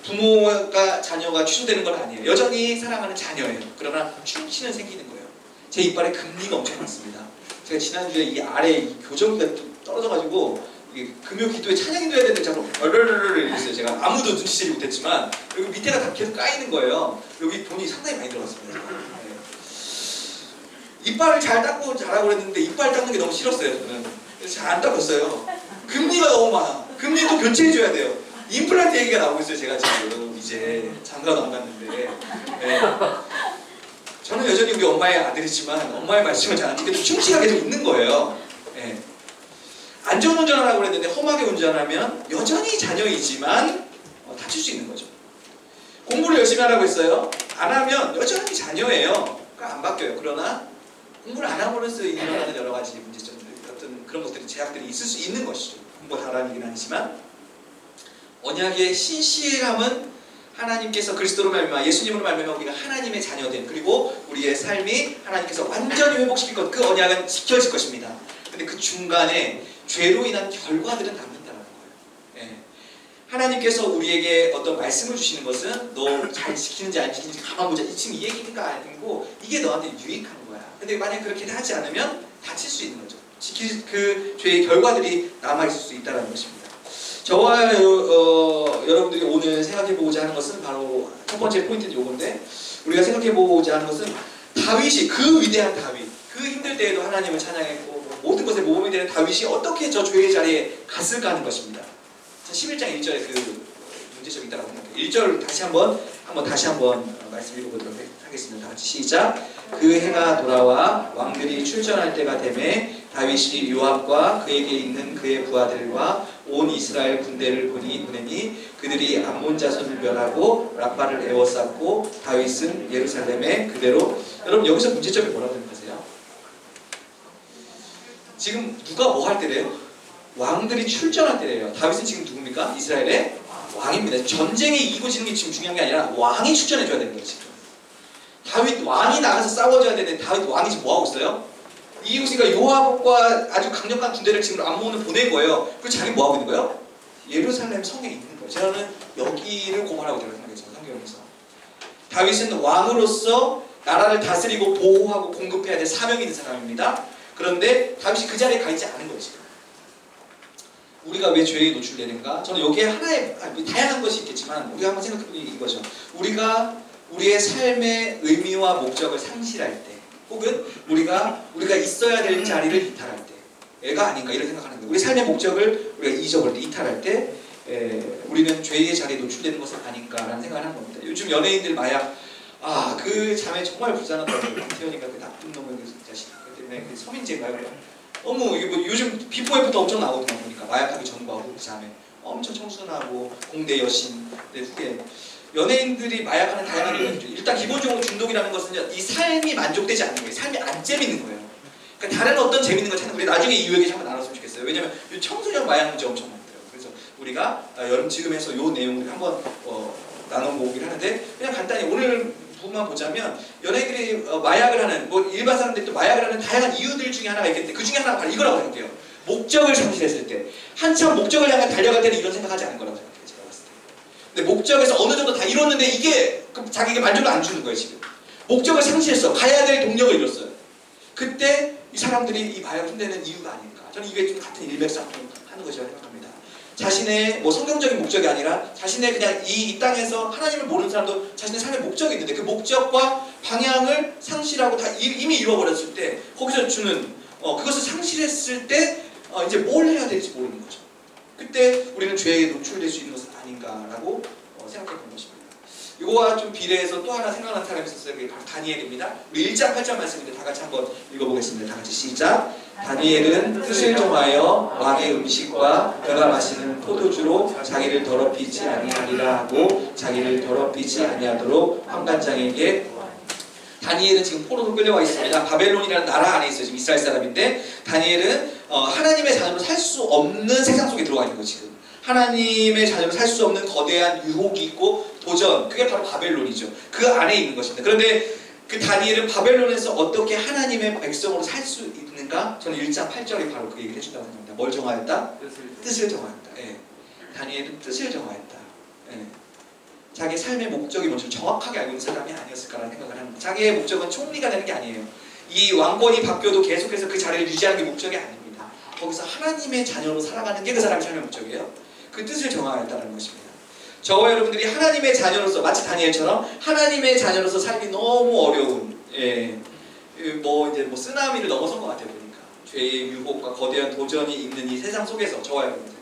부모가 자녀가 취소되는 건 아니에요. 여전히 사랑하는 자녀예요. 그러나 충치는 생기는 거예요. 제 이빨에 금리가 엄청 많습니다. 제가 지난주에 이 아래 이 교정기가 떨어져가지고 금요 기도에 찬양인도 해야 되는데 자꾸 얼얼얼얼 이랬어요. 제가 아무도 눈치채지 못했지만 여기 밑에가 다 계속 까이는 거예요. 여기 돈이 상당히 많이 들어갔습니다. 이빨을 잘 닦고 자라고 그랬는데 이빨 닦는 게 너무 싫었어요. 저는. 그래서 잘 안 닦았어요. 금리가 너무 많아. 금리도 교체해줘야 돼요. 임플란트 얘기가 나오고 있어요. 제가 지금 이제 장가도 안 갔는데 네. 저는 여전히 우리 엄마의 아들이지만 엄마의 말씀을 잘 안 지켜도 충치가 계속 있는 거예요. 네. 안전운전하라고 그랬는데 험하게 운전하면 여전히 자녀이지만 다칠 수 있는 거죠. 공부를 열심히 하라고 했어요. 안 하면 여전히 자녀예요. 그러니까 안 바뀌어요. 그러나 공부를 안 함으로써 일어나는 여러 가지 문제점들, 어떤 그런 것들이 제약들이 있을 수 있는 것이죠. 뭐 다른 얘기는 아니지만 언약의 신실함은 하나님께서 그리스도로 말미암아 예수님으로 말미암아 우리가 하나님의 자녀된 그리고 우리의 삶이 하나님께서 완전히 회복시킬 것 그 언약은 지켜질 것입니다. 근데 그 중간에 죄로 인한 결과들은 남는다는 거예요. 예. 하나님께서 우리에게 어떤 말씀을 주시는 것은 너 잘 지키는지 안 지키는지 가만 보자. 지금 이 얘기가 아니고 이게 너한테 유익한 거야. 근데 만약 그렇게 하지 않으면 다칠 수 있는 거죠. 지킬 그 죄의 결과들이 남아있을 수 있다는 것입니다. 저와 여러분들이 오늘 생각해보고자 하는 것은 바로 첫 번째 포인트는 요건데 우리가 생각해보고자 하는 것은 다윗이 그 위대한 다윗 그 힘들 때에도 하나님을 찬양했고 모든 것에 모범이 되는 다윗이 어떻게 저 죄의 자리에 갔을까 하는 것입니다. 11장 1절에 그 문제점이 있다고 생각해요. 1절 다시 한번 말씀 읽어보도록 하겠습니다. 다 같이 시작. 그 해가 돌아와 왕들이 출전할 때가 되매 다윗이 요압과 그에게 있는 그의 부하들과 온 이스라엘 군대를 보내니 그들이 암몬 자손을 멸하고 라빠를 에워쌌고 다윗은 예루살렘에 그대로. 여러분 여기서 문제점이 뭐라고 생각하세요? 지금 누가 뭐 할 때래요? 왕들이 출전할 때래요. 다윗은 지금 누굽니까? 이스라엘의 왕입니다. 전쟁에 이기고 지는 게 지금 중요한 게 아니라 왕이 출전해줘야 되는 거예요. 지금 다윗 왕이 나가서 싸워줘야 되는데 다윗 왕이 지금 뭐 하고 있어요? 이기고 있으니까 요압과 아주 강력한 군대를 지금 암몬을 보낸 거예요. 그리고 자기 뭐 하고 있는 거예요? 예루살렘 성에 있는 거예요. 저는 여기를 고발하고 있다고 생각해요. 성경에서 다윗은 왕으로서 나라를 다스리고 보호하고 공급해야 될 사명이 있는 사람입니다. 그런데 다윗이 그 자리에 가 있지 않은 거예요. 지금 우리가 왜 죄에 노출되는가? 저는 여기에 하나의 다양한 것이 있겠지만 우리가 한번 생각해보니 이거죠. 우리가 우리의 삶의 의미와 목적을 상실할 때 혹은 우리가 있어야 될 자리를 이탈할 때가 아닌가 이런 생각하는 거예요. 우리 삶의 목적을 우리가 잊어버릴 때 이탈할 때 우리는 죄의 자리에 노출되는 것은 아닌가라는 생각을 하는 겁니다. 요즘 연예인들 마약 그 자매 정말 불쌍하다고 태연이가 그 나쁜 놈의 그 자식 때문에 그 서민재인가요? 너무 이게 뭐 요즘 비포 애프터 엄청 나오더만 보니까 마약하기 전과 후 그 자매 엄청 청순하고 공대 여신 후에 연예인들이 마약하는 다양한 이유가 있죠. 일단 기본적으로 중독이라는 것은 이 삶이 만족되지 않는 거예요. 삶이 안 재밌는 거예요. 그러니까 다른 어떤 재밌는 걸 찾는 거예요. 나중에 이 얘기 한번 나눴으면 좋겠어요. 왜냐면 이 청소년 마약 문제 엄청 많더라고요. 그래서 우리가 여러분 지금 해서 이 내용을 한번 나눠보기를 하는데 그냥 간단히 오늘 부분만 보자면 연예인들이 마약을 하는 뭐 일반 사람들도 마약을 하는 다양한 이유들 중에 하나가 있겠는데 그 중에 하나가 바로 이거라고 생각해요. 목적을 상실했을 때 한참 목적을 향해 달려갈 때는 이런 생각하지 않은 거라고 생각해요. 제가 봤을 때. 근데 목적에서 어느 정도 다 이뤘는데 이게 자기에게 만족을 안 주는 거예요. 지금 목적을 상실했어. 가야 될 동력을 잃었어요. 그때 이 사람들이 이 마약 흉내는 이유가 아닐까. 저는 이게 좀 같은 일맥상통하는 것이라고 생각합니다. 자신의 뭐 성경적인 목적이 아니라 자신의 그냥 이 땅에서 하나님을 모르는 사람도 자신의 삶의 목적이 있는데 그 목적과 방향을 상실하고 다 이미 잃어버렸을 때 거기서 주는 그것을 상실했을 때 이제 뭘 해야 될지 모르는 거죠. 그때 우리는 죄에 노출될 수 있는 것은 아닌가라고 생각해 본 것입니다. 이거와 좀 비례해서 또 하나 생각나는 사람이 있었어요. 그게 바로 다니엘입니다. 우리 1장 8장 말씀인데 다 같이 한번 읽어보겠습니다. 다 같이 시작. 다니엘은 뜻을 정하여 왕의 음식과 그가 마시는 포도주로 자기를 더럽히지 아니하리라 하고 자기를 더럽히지 아니하도록 환관장에게. 다니엘은 지금 포로로 끌려와 있습니다. 바벨론이라는 나라 안에 있어요. 지금 이스라엘 사람인데 다니엘은 하나님의 자녀로 살 수 없는 세상 속에 들어가 있는 거죠. 지금 하나님의 자녀로 살 수 없는 거대한 유혹이 있고 도전, 그게 바로 바벨론이죠. 그 안에 있는 것입니다. 그런데 그 다니엘은 바벨론에서 어떻게 하나님의 백성으로 살 수 있는가? 저는 1장 8절에 바로 그 얘기를 해준다고 생각합니다. 뭘 정하였다? 뜻을 정하였다. 예. 다니엘은 뜻을 정하였다. 예. 자기 삶의 목적이 뭔지 정확하게 알고 있는 사람이 아니었을까라는 생각을 합니다. 자기의 목적은 총리가 되는 게 아니에요. 이 왕권이 바뀌어도 계속해서 그 자리를 유지하는 게 목적이 아닙니다. 거기서 하나님의 자녀로 살아가는 게 그 사람의 삶의 목적이에요. 그 뜻을 정하였다는 것입니다. 저와 여러분들이 하나님의 자녀로서 마치 다니엘처럼 하나님의 자녀로서 살기 너무 어려운 뭐 쓰나미를 넘어선 것 같아요. 보니까 죄의 유혹과 거대한 도전이 있는 이 세상 속에서 저와 여러분들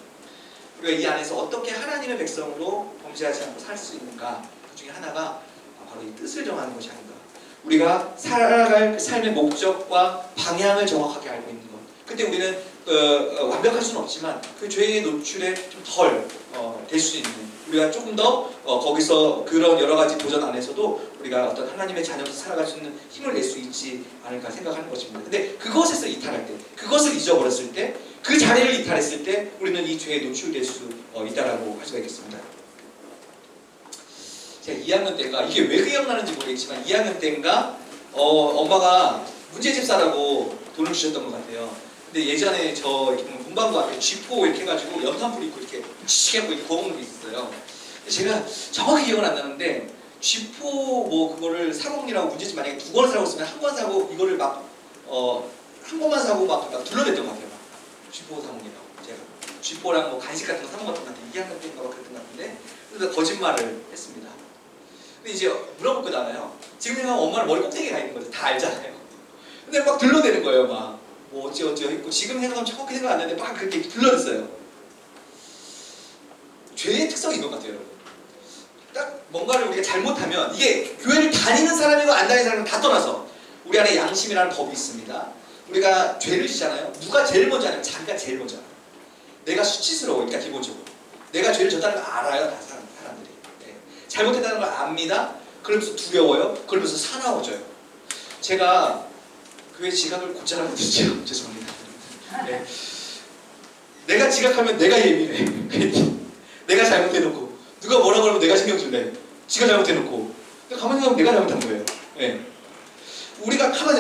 우리가 이 안에서 어떻게 하나님의 백성으로 범죄하지 않고 살 수 있는가, 그 중에 하나가 바로 이 뜻을 정하는 것이 아닌가. 우리가 살아갈 삶의 목적과 방향을 정확하게 알고 있는 것. 그때 우리는 완벽할 수는 없지만 그 죄의 노출에 좀 덜 될 수 있는, 우리가 조금 더 거기서 그런 여러 가지 도전 안에서도 우리가 어떤 하나님의 자녀로서 살아갈 수 있는 힘을 낼 수 있지 않을까 생각하는 것입니다. 근데 그것에서 이탈할 때, 그것을 잊어버렸을 때, 그 자리를 이탈했을 때 우리는 이 죄에 노출될 수 있다라고 할 수가 있겠습니다. 제가 2학년 때인가, 이게 왜 기억나는지 모르겠지만 2학년 때인가 엄마가 문제집사라고 돈을 주셨던 것 같아요. 근데 예전에 저 이렇게 문방구 앞에 쥐포 이렇게 해가지고 연탄불 있고 이렇게 치게 이렇게 구워먹는 게 있었어요. 제가 정확히 기억은 안 나는데 쥐포 뭐 그거를 사먹느라고 문제집 만약에 2권 사고 있으면 1권 사고 이거를 막 한 권만 사고 막 둘러댔던 것 같아요. 쥐포 사먹느라고 제가 쥐포랑 뭐 간식 같은 거 사먹었던 것 같아요. 2학년 때인가 그랬던 것 같은데 그래서 거짓말을 했습니다. 근데 이제 물어볼 거잖아요. 지금 생각하면 엄마는 머리 꼭대기에 가 있는 거죠. 다 알잖아요. 근데 막 둘러대는 거예요. 막 뭐 어찌어찌 했고 지금 생각하면 정확히 생각 안 나는데 막 그렇게 둘러댔어요. 죄의 특성인 것 같아요. 여러분. 딱 뭔가를 우리가 잘못하면 이게 교회를 다니는 사람이고 안 다니는 사람은 다 떠나서 우리 안에 양심이라는 법이 있습니다. 우리가 죄를 지잖아요. 누가 제일 먼저 하냐면 자기가 제일 먼저 알아요. 내가 수치스러우니까 기본적으로 내가 죄를 졌다는 걸 알아요. 다 사람들이. 네. 잘못했다는 걸 압니다. 그러면서 두려워요. 그러면서 사나워져요. 제가 교회 지각을 곧잘하거든요. 죄송합니다. 네. 내가 지각하면 내가 예민해. 내가 잘못해놓고 누가 뭐라 그러면 내가 신경 쓸래. 지가 잘못해놓고 가만히 생각하면 내가 잘못한 거예요. 네. 우리가 가만히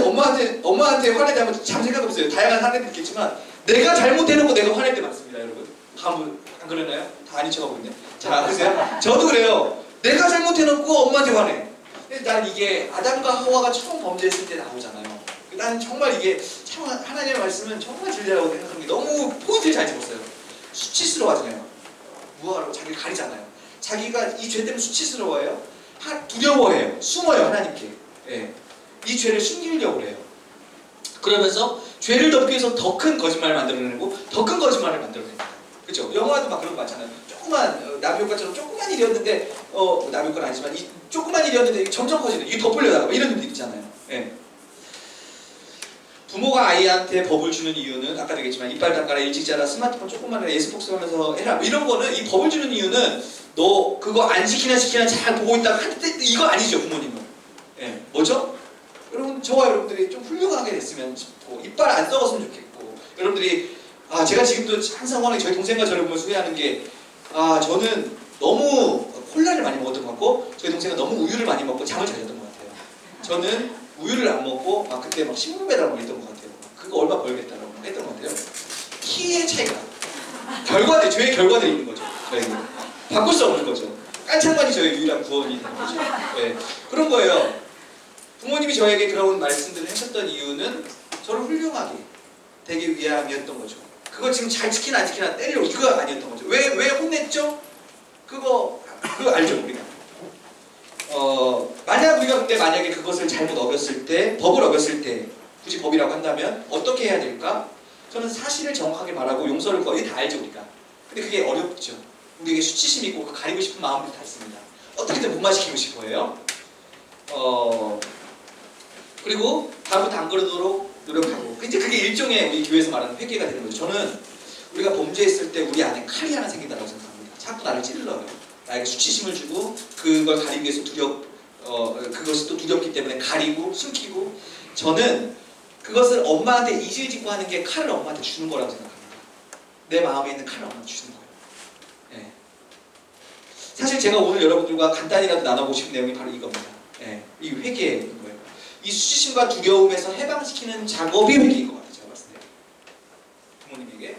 엄마한테 화낼 때 한번 참 생각해보세요. 다양한 사례들이 있겠지만 내가 잘못해놓고 내가 화낼 때 많습니다. 여러분 안 그러나요? 다 아닌 척하고 있네. 자, 그러세요? 저도 그래요. 내가 잘못해놓고 엄마한테 화내. 나는 이게 아담과 하와가 처음 범죄했을 때 나오잖아요. 나는 정말 이게 참 하나님의 말씀은 정말 진리라고 생각하는 게 너무 포인트를 잘 집었어요. 수치스러워하잖아요. 무엇하라고 자기를 가리잖아요. 자기가 이 죄 때문에 수치스러워해요. 두려워해요. 숨어요. 하나님께. 예. 이 죄를 숨기려고 해요. 그러면서 죄를 덮기 위해서 더 큰 거짓말을 만들어내고 더 큰 거짓말을 만들어냅니다. 그렇죠? 영화도 막 그런 거 많잖아요. 조그만 나비효과처럼 조그만 일이었는데 나비효과는 아니지만 이 조그만 일이었는데 점점 커지는 이게 덮으려다가 이런 일도 있잖아요. 예. 부모가 아이한테 법을 주는 이유는 아까도 얘기했지만 이빨 닦아라, 일찍 자라, 스마트폰 조금만 해라, 예습복습 하면서 해라 이런 거는 이 법을 주는 이유는 너 그거 안 시키나 잘 보고 있다가 할 때 이거 아니죠. 부모님은. 예. 뭐죠? 여러분 저와 여러분들이 좀 훌륭하게 됐으면 싶고 이빨 안 썩었으면 좋겠고 여러분들이 제가 지금도 항상 원하는 저희 동생과 저를 보면서 후회하는 게 저는 너무 콜라를 많이 먹었던 것 같고 저희 동생은 너무 우유를 많이 먹고 잠을 잘 잤던 것 같아요. 저는 우유를 안 먹고 그때 막 신문 배달하고 했던 것 같아요. 그거 얼마 벌겠다라고 했던 것 같아요. 키의 차이가 결과들, 죄의 결과들이 있는 거죠. 저에게 바꿀 수 없는 거죠. 깐창만이 저의 유일한 구원이 되는 거죠. 네. 그런 거예요. 부모님이 저에게 그런 말씀들을 하셨던 이유는 저를 훌륭하게 되기 위함이었던 거죠. 그거 지금 잘 지키나 안 지키나 때리려고 그거 아니었던 거죠. 왜 혼냈죠? 그거 알죠 우리가. 만약에 그것을 잘못 어겼을 때, 법을 어겼을 때, 굳이 법이라고 한다면 어떻게 해야 될까? 저는 사실을 정확하게 말하고 용서를 거의 다 알죠 우리가. 근데 그게 어렵죠. 우리에게 수치심 있고 가리고 싶은 마음도 다 있습니다. 어떻게든 무마시키고 싶어요. 그리고 다음부터 안 그러도록 노력하고. 이제 그게 일종의 우리 교회에서 말하는 회개가 되는 거죠. 저는 우리가 범죄했을 때 우리 안에 칼이 하나 생긴다고 생각합니다. 자꾸 나를 찔러요. 나에게 수치심을 주고 그걸 가리기 위해서 그것이 또 두렵기 때문에 가리고 숨기고. 저는 그것을 엄마한테 이질 짓고 하는 게 칼을 엄마한테 주는 거라고 생각합니다. 내 마음에 있는 칼을 엄마한테 주는 거예요. 예. 사실 제가 오늘 여러분들과 간단히라도 나눠보고 싶은 내용이 바로 이겁니다. 예. 이 회개인 거예요. 이 수치심과 두려움에서 해방시키는 작업이 회개인 것 같아요. 제가 봤을 때 부모님에게.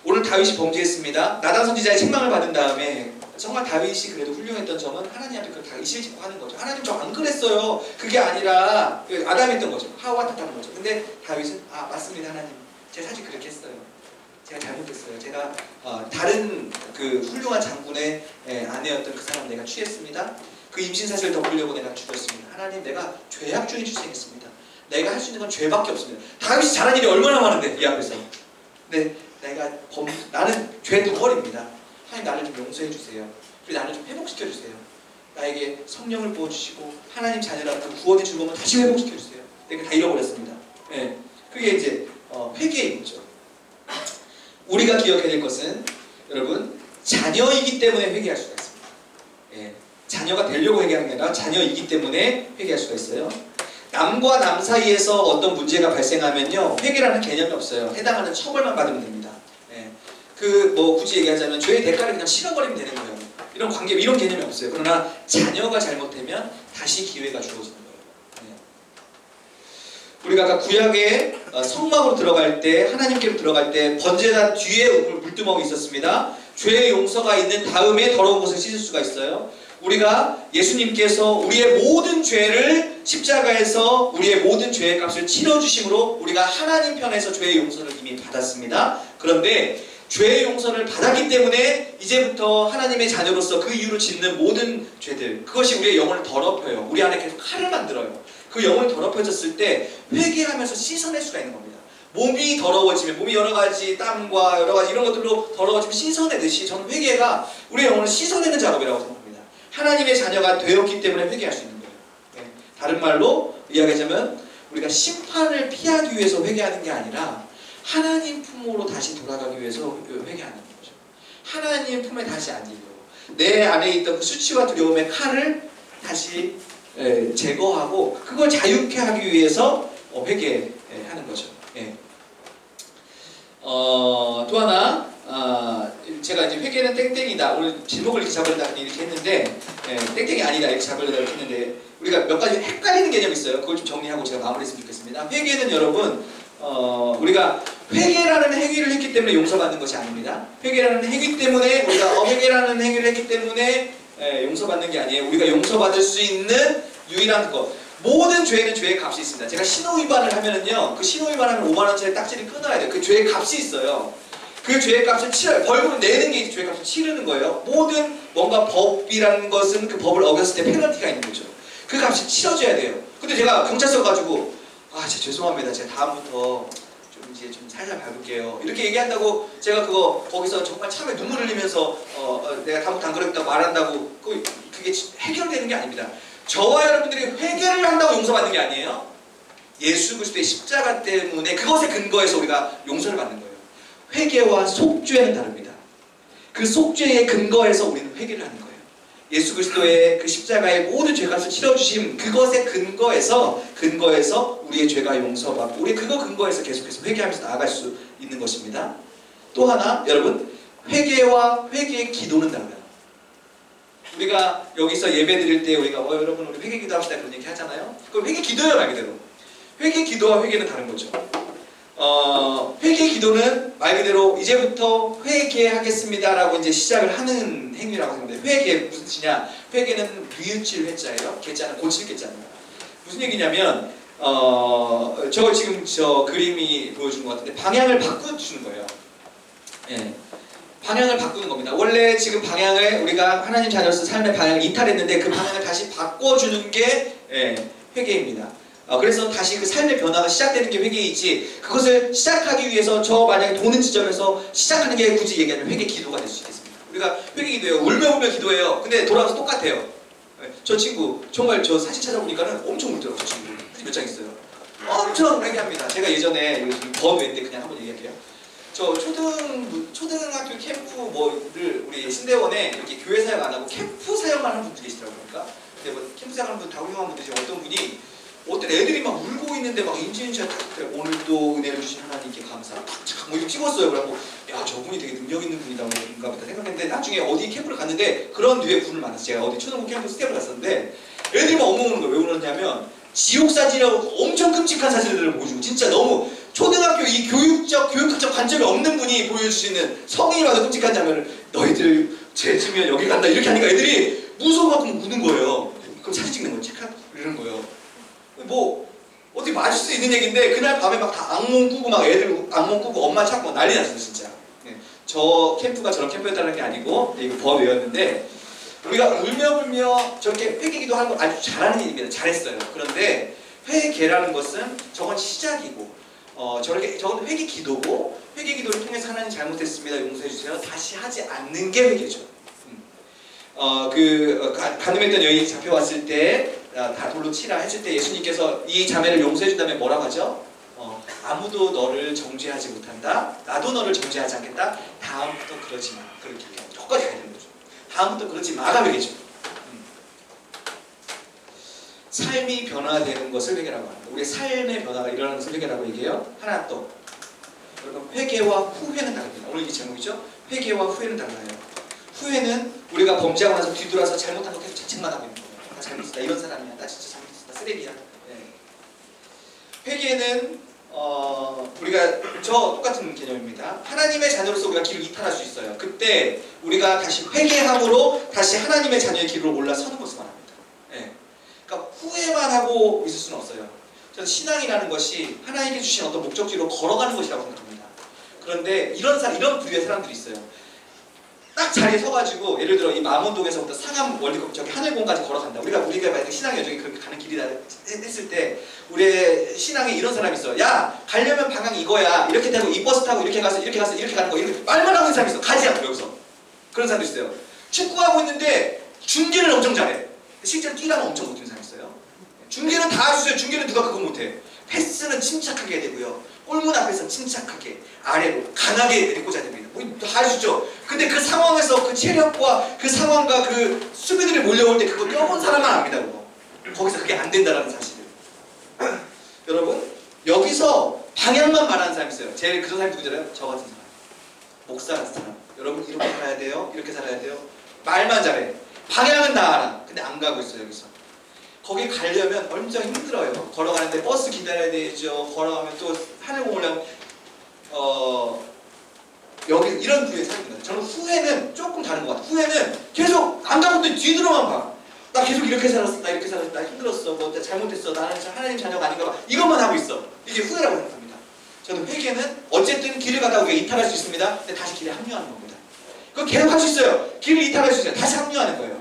오늘 다윗이 범죄했습니다. 나단 선지자의 책망을 받은 다음에 정말 다윗이 그래도 훌륭했던 점은 하나님한테 그걸 다 이실직고 하는 거죠. 하나님 저 안 그랬어요. 그게 아니라 아담이 했던 거죠. 하와가 탓하는 거죠. 근데 다윗은 맞습니다 하나님. 제가 사실 그렇게 했어요. 제가 잘못했어요. 제가 다른 그 훌륭한 장군의 아내였던 그 사람 내가 취했습니다. 그 임신 사실을 덮으려고 내가 죽었습니다. 하나님 내가 죄악중에 출생했습니다. 내가 할 수 있는 건 죄밖에 없습니다. 다윗이 잘한 일이 얼마나 많은데 이 앞에서. 근데 나는 죄 덩어리입니다. 하나님 나를 좀 용서해 주세요. 그리고 나를 좀 회복시켜 주세요. 나에게 성령을 부어주시고 하나님 자녀라는 그 구원의 즐거움을 다시 회복시켜 주세요. 내가 다 잃어버렸습니다. 예, 그게 이제 회개인 거죠. 우리가 기억해야 될 것은 여러분 자녀이기 때문에 회개할 수가 있습니다. 예, 자녀가 되려고 회개하는 게 아니라 자녀이기 때문에 회개할 수가 있어요. 남과 남 사이에서 어떤 문제가 발생하면요 회개라는 개념이 없어요. 해당하는 처벌만 받으면 됩니다. 굳이 얘기하자면 죄의 대가를 그냥 치러버리면 되는 거예요. 이런 관계, 이런 개념이 없어요. 그러나 자녀가 잘못되면 다시 기회가 주어지는 거예요. 우리가 아까 구약의 성막으로 들어갈 때, 하나님께로 들어갈 때 번제단 뒤에 물두멍이 있었습니다. 죄의 용서가 있는 다음에 더러운 것을 씻을 수가 있어요. 우리가 예수님께서 우리의 모든 죄를 십자가에서 우리의 모든 죄의 값을 치러주심으로 우리가 하나님 편에서 죄의 용서를 이미 받았습니다. 그런데 죄의 용서를 받았기 때문에 이제부터 하나님의 자녀로서 그 이유로 짓는 모든 죄들, 그것이 우리의 영혼을 더럽혀요. 우리 안에 계속 칼을 만들어요. 그 영혼이 더럽혀졌을 때 회개하면서 씻어낼 수가 있는 겁니다. 몸이 더러워지면, 몸이 여러 가지 땀과 여러 가지 이런 것들로 더러워지면 씻어내듯이 저는 회개가 우리의 영혼을 씻어내는 작업이라고 생각합니다. 하나님의 자녀가 되었기 때문에 회개할 수 있는 거예요. 다른 말로 이야기하자면 우리가 심판을 피하기 위해서 회개하는 게 아니라 하나님 품으로 다시 돌아가기 위해서 회개하는 거죠. 하나님 품에 다시 앉으려고. 내 안에 있던 그 수치와 두려움의 칼을 다시 제거하고 그걸 자유케 하기 위해서 회개하는 거죠. 또 하나 제가 이제 회개는 땡땡이다. 오늘 제목을 이렇게 잡으려다 이렇게 했는데 땡땡이 아니다 이렇게 잡으려다 이렇게 했는데 우리가 몇 가지 헷갈리는 개념이 있어요. 그걸 좀 정리하고 제가 마무리했으면 좋겠습니다. 회개는 여러분 우리가 회개라는 행위를 했기 때문에 용서받는 것이 아닙니다. 회개라는 행위 때문에 우리가 회개라는 행위를 했기 때문에 용서받는 게 아니에요. 우리가 용서받을 수 있는 유일한 것. 모든 죄에는 죄의 값이 있습니다. 제가 신호위반을 하면은요, 그 신호위반하면 5만원짜리 딱지를 끊어야 돼요. 그 죄의 값이 있어요. 그 죄의 값을 치러요. 벌금을 내는 게 죄의 값을 치르는 거예요. 모든 뭔가 법이라는 것은 그 법을 어겼을 때 페널티가 있는 거죠. 그 값이 치러져야 돼요. 근데 제가 경찰서 가지고 죄송합니다. 제가 다음부터 좀 살살 밟을게요. 이렇게 얘기한다고 제가 거기서 정말 참에 눈물 흘리면서 내가 다음부터 안 그랬다고 말한다고 그게 해결되는 게 아닙니다. 저와 여러분들이 회개를 한다고 용서받는 게 아니에요. 예수 그리스도의 십자가 때문에 그것에 근거해서 우리가 용서를 받는 거예요. 회개와 속죄는 다릅니다. 그 속죄의 근거에서 우리는 회개를 하는 거예요. 예수 그리스도의 그 십자가의 모든 죄값을 치러주심 그것의 근거에서 우리의 죄가 용서받고 우리 그거 근거에서 계속해서 회개하면서 나아갈 수 있는 것입니다. 또 하나 여러분 회개와 회개의 기도는 달라요. 우리가 여기서 예배 드릴 때 우리가 여러분 우리 회개 기도합시다 그런 얘기 하잖아요. 그럼 회개 기도예요 말 그대로. 회개 기도와 회개는 다른 거죠. 회개 기도는 말 그대로 이제부터 회개하겠습니다라고 이제 시작을 하는 행위라고 생각해요. 회개 무슨 뜻이냐? 회개는 뉘우칠 회자예요. 개자는 고칠 개자입니다. 무슨 얘기냐면 저 지금 저 그림이 보여주는 것 같은데 방향을 바꿔주는 거예요. 예. 방향을 바꾸는 겁니다. 원래 지금 방향을 우리가 하나님 자녀로서 삶의 방향을 이탈했는데 그 방향을 다시 바꿔주는 게 회개입니다. 그래서 다시 그 삶의 변화가 시작되는 게 회개이지 그것을 시작하기 위해서 저 만약에 도는 지점에서 시작하는 게 굳이 얘기하면 회개 기도가 될 수 있겠습니다. 우리가 회개 기도해요. 울며 기도해요. 근데 돌아와서 똑같아요. 저 친구 정말 저 사진 찾아보니까는 엄청 울더라고요. 저 친구 몇 장 있어요. 엄청 회개합니다. 제가 예전에 번외인데 그냥 한번 얘기할게요. 저 초등학교 캠프 뭐를 우리 신대원에 이렇게 교회 사역 안 하고 캠프 사역만 하는 분들이 계시더라고요. 그러니까 근데 뭐 캠프 사역 하는 분 다 훌륭한 분들이 어떤 분이 어떤 애들이 막 울고 있는데 막 인증샷 오늘도 은혜를 주신 하나님께 감사 뭐 이렇게 찍었어요. 그래갖고 야 저분이 되게 능력 있는 분이다 뭔가 보다 생각했는데 나중에 어디 캠프를 갔는데 그런 류의 분을 만났어요. 제가 어디 초등부 캠프 스텝을 갔었는데 애들이 막 엉엉 우는 거예요. 왜 우느냐면 지옥 사진이라고 엄청 끔찍한 사진들을 보여주고 진짜 너무 초등학교 이 교육학적 관점이 없는 분이 보여주시는 성인이 봐도 끔찍한 장면을 너희들 죄지면 여기 간다 이렇게 하니까 애들이 무서워갖고 우는 거예요. 그럼 사진 찍는 거예요. 체크 이러는 거예요. 뭐 어떻게 맞을 수 있는 얘기인데 그날 밤에 막 다 악몽 꾸고 막 애들 악몽 꾸고 엄마 찾고 난리 났어요 진짜. 저 캠프가 저런 캠프였다는 게 아니고 이거 번외였는데 우리가 울며 저렇게 회개기도 하는 거 아주 잘하는 일입니다. 잘했어요. 그런데 회개라는 것은 저건 시작이고 저건 회개기도고 회개기도를 통해서 하나님 잘못했습니다. 용서해 주세요. 다시 하지 않는 게 회개죠. 간음했던 여인이 잡혀왔을 때 다 돌로 치라 했을 때 예수님께서 이 자매를 용서해 준 다음에 뭐라고 하죠? 아무도 너를 정죄하지 못한다. 나도 너를 정죄하지 않겠다. 다음부터 그러지 마. 그렇게 끝까지 가야 되는 거죠. 다음부터 그러지 마가 회개죠. 삶이 변화되는 것을 회개라고 합니다. 우리의 삶의 변화가 일어나는 것을 회개라고 얘기해요. 하나 또 여러분 회개와 후회는 다릅니다. 오늘 이 제목이죠. 회개와 후회는 달라요. 후회는 우리가 범죄하고 나서 뒤돌아서 잘못한 거 계속 자책만 하고 있는 거예요. 나 잘못했다. 이런 사람이야. 나 진짜 잘못했다. 쓰레기야. 회개는 우리가 저 똑같은 개념입니다. 하나님의 자녀로서 우리가 길을 이탈할 수 있어요. 그때 우리가 다시 회개함으로 다시 하나님의 자녀의 길로 올라서는 것을 말합니다. 그러니까 후회만 하고 있을 수는 없어요. 저는 신앙이라는 것이 하나님께 주신 어떤 목적지로 걸어가는 것이라고 생각합니다. 그런데 이런 부류의 사람들이 있어요. 딱 자리에 서가지고 예를 들어 이 망원동에서부터 상암 월드컵 저기 하늘공까지 걸어간다. 우리가 만약에 신앙 여정이 그렇게 가는 길이다 했을 때 우리의 신앙에 이런 사람이 있어. 야 가려면 방향이 이거야. 이렇게 타고 이 버스 타고 이렇게 가서 이렇게 가는 거 이렇게 말만 하는 사람이 있어. 가지 않고 여기서 그런 사람도 있어요. 축구하고 있는데 중계를 엄청 잘해. 실제로 뛰라면 엄청 못하는 사람이 있어요. 중계는 다 할 수 있어요. 중계는 누가 그거 못해. 패스는 침착하게 해야 되고요. 골문 앞에서 침착하게 아래로 강하게 내리꽂아야 됩니다. 뭐 다 할 수 있죠. 근데 그 상황에서 그 체력과 그 상황과 그 수비들이 몰려올 때 그거 껴본 사람만 압니다. 그거. 거기서 그게 안 된다는 사실을. 여러분 여기서 방향만 말하는 사람이 있어요. 제일 그런 사람이 누구잖아요? 저 같은 사람. 목사 같은 사람. 여러분 이렇게 살아야 돼요. 이렇게 살아야 돼요. 말만 잘해. 방향은 다 알아. 근데 안 가고 있어요. 여기서. 거기 가려면 엄청 힘들어요. 걸어가는데 버스 기다려야 되죠. 걸어가면 또 하늘공 올라면 여기 이런 부류의 사람입니다. 저는 후회는 조금 다른 것 같아요. 후회는 계속 안 가고 있더니 뒤들어만 봐. 나 계속 이렇게 살았어. 나 이렇게 살았어. 나 힘들었어. 뭐 나 잘못했어. 나는 하나님 자녀가 아닌가 봐. 이것만 하고 있어. 이게 후회라고 생각합니다. 저는 회개는 어쨌든 길을 가다 우리가 이탈할 수 있습니다. 근데 다시 길에 합류하는 겁니다. 그거 계속 할 수 있어요. 길을 이탈할 수 있어요. 다시 합류하는 거예요.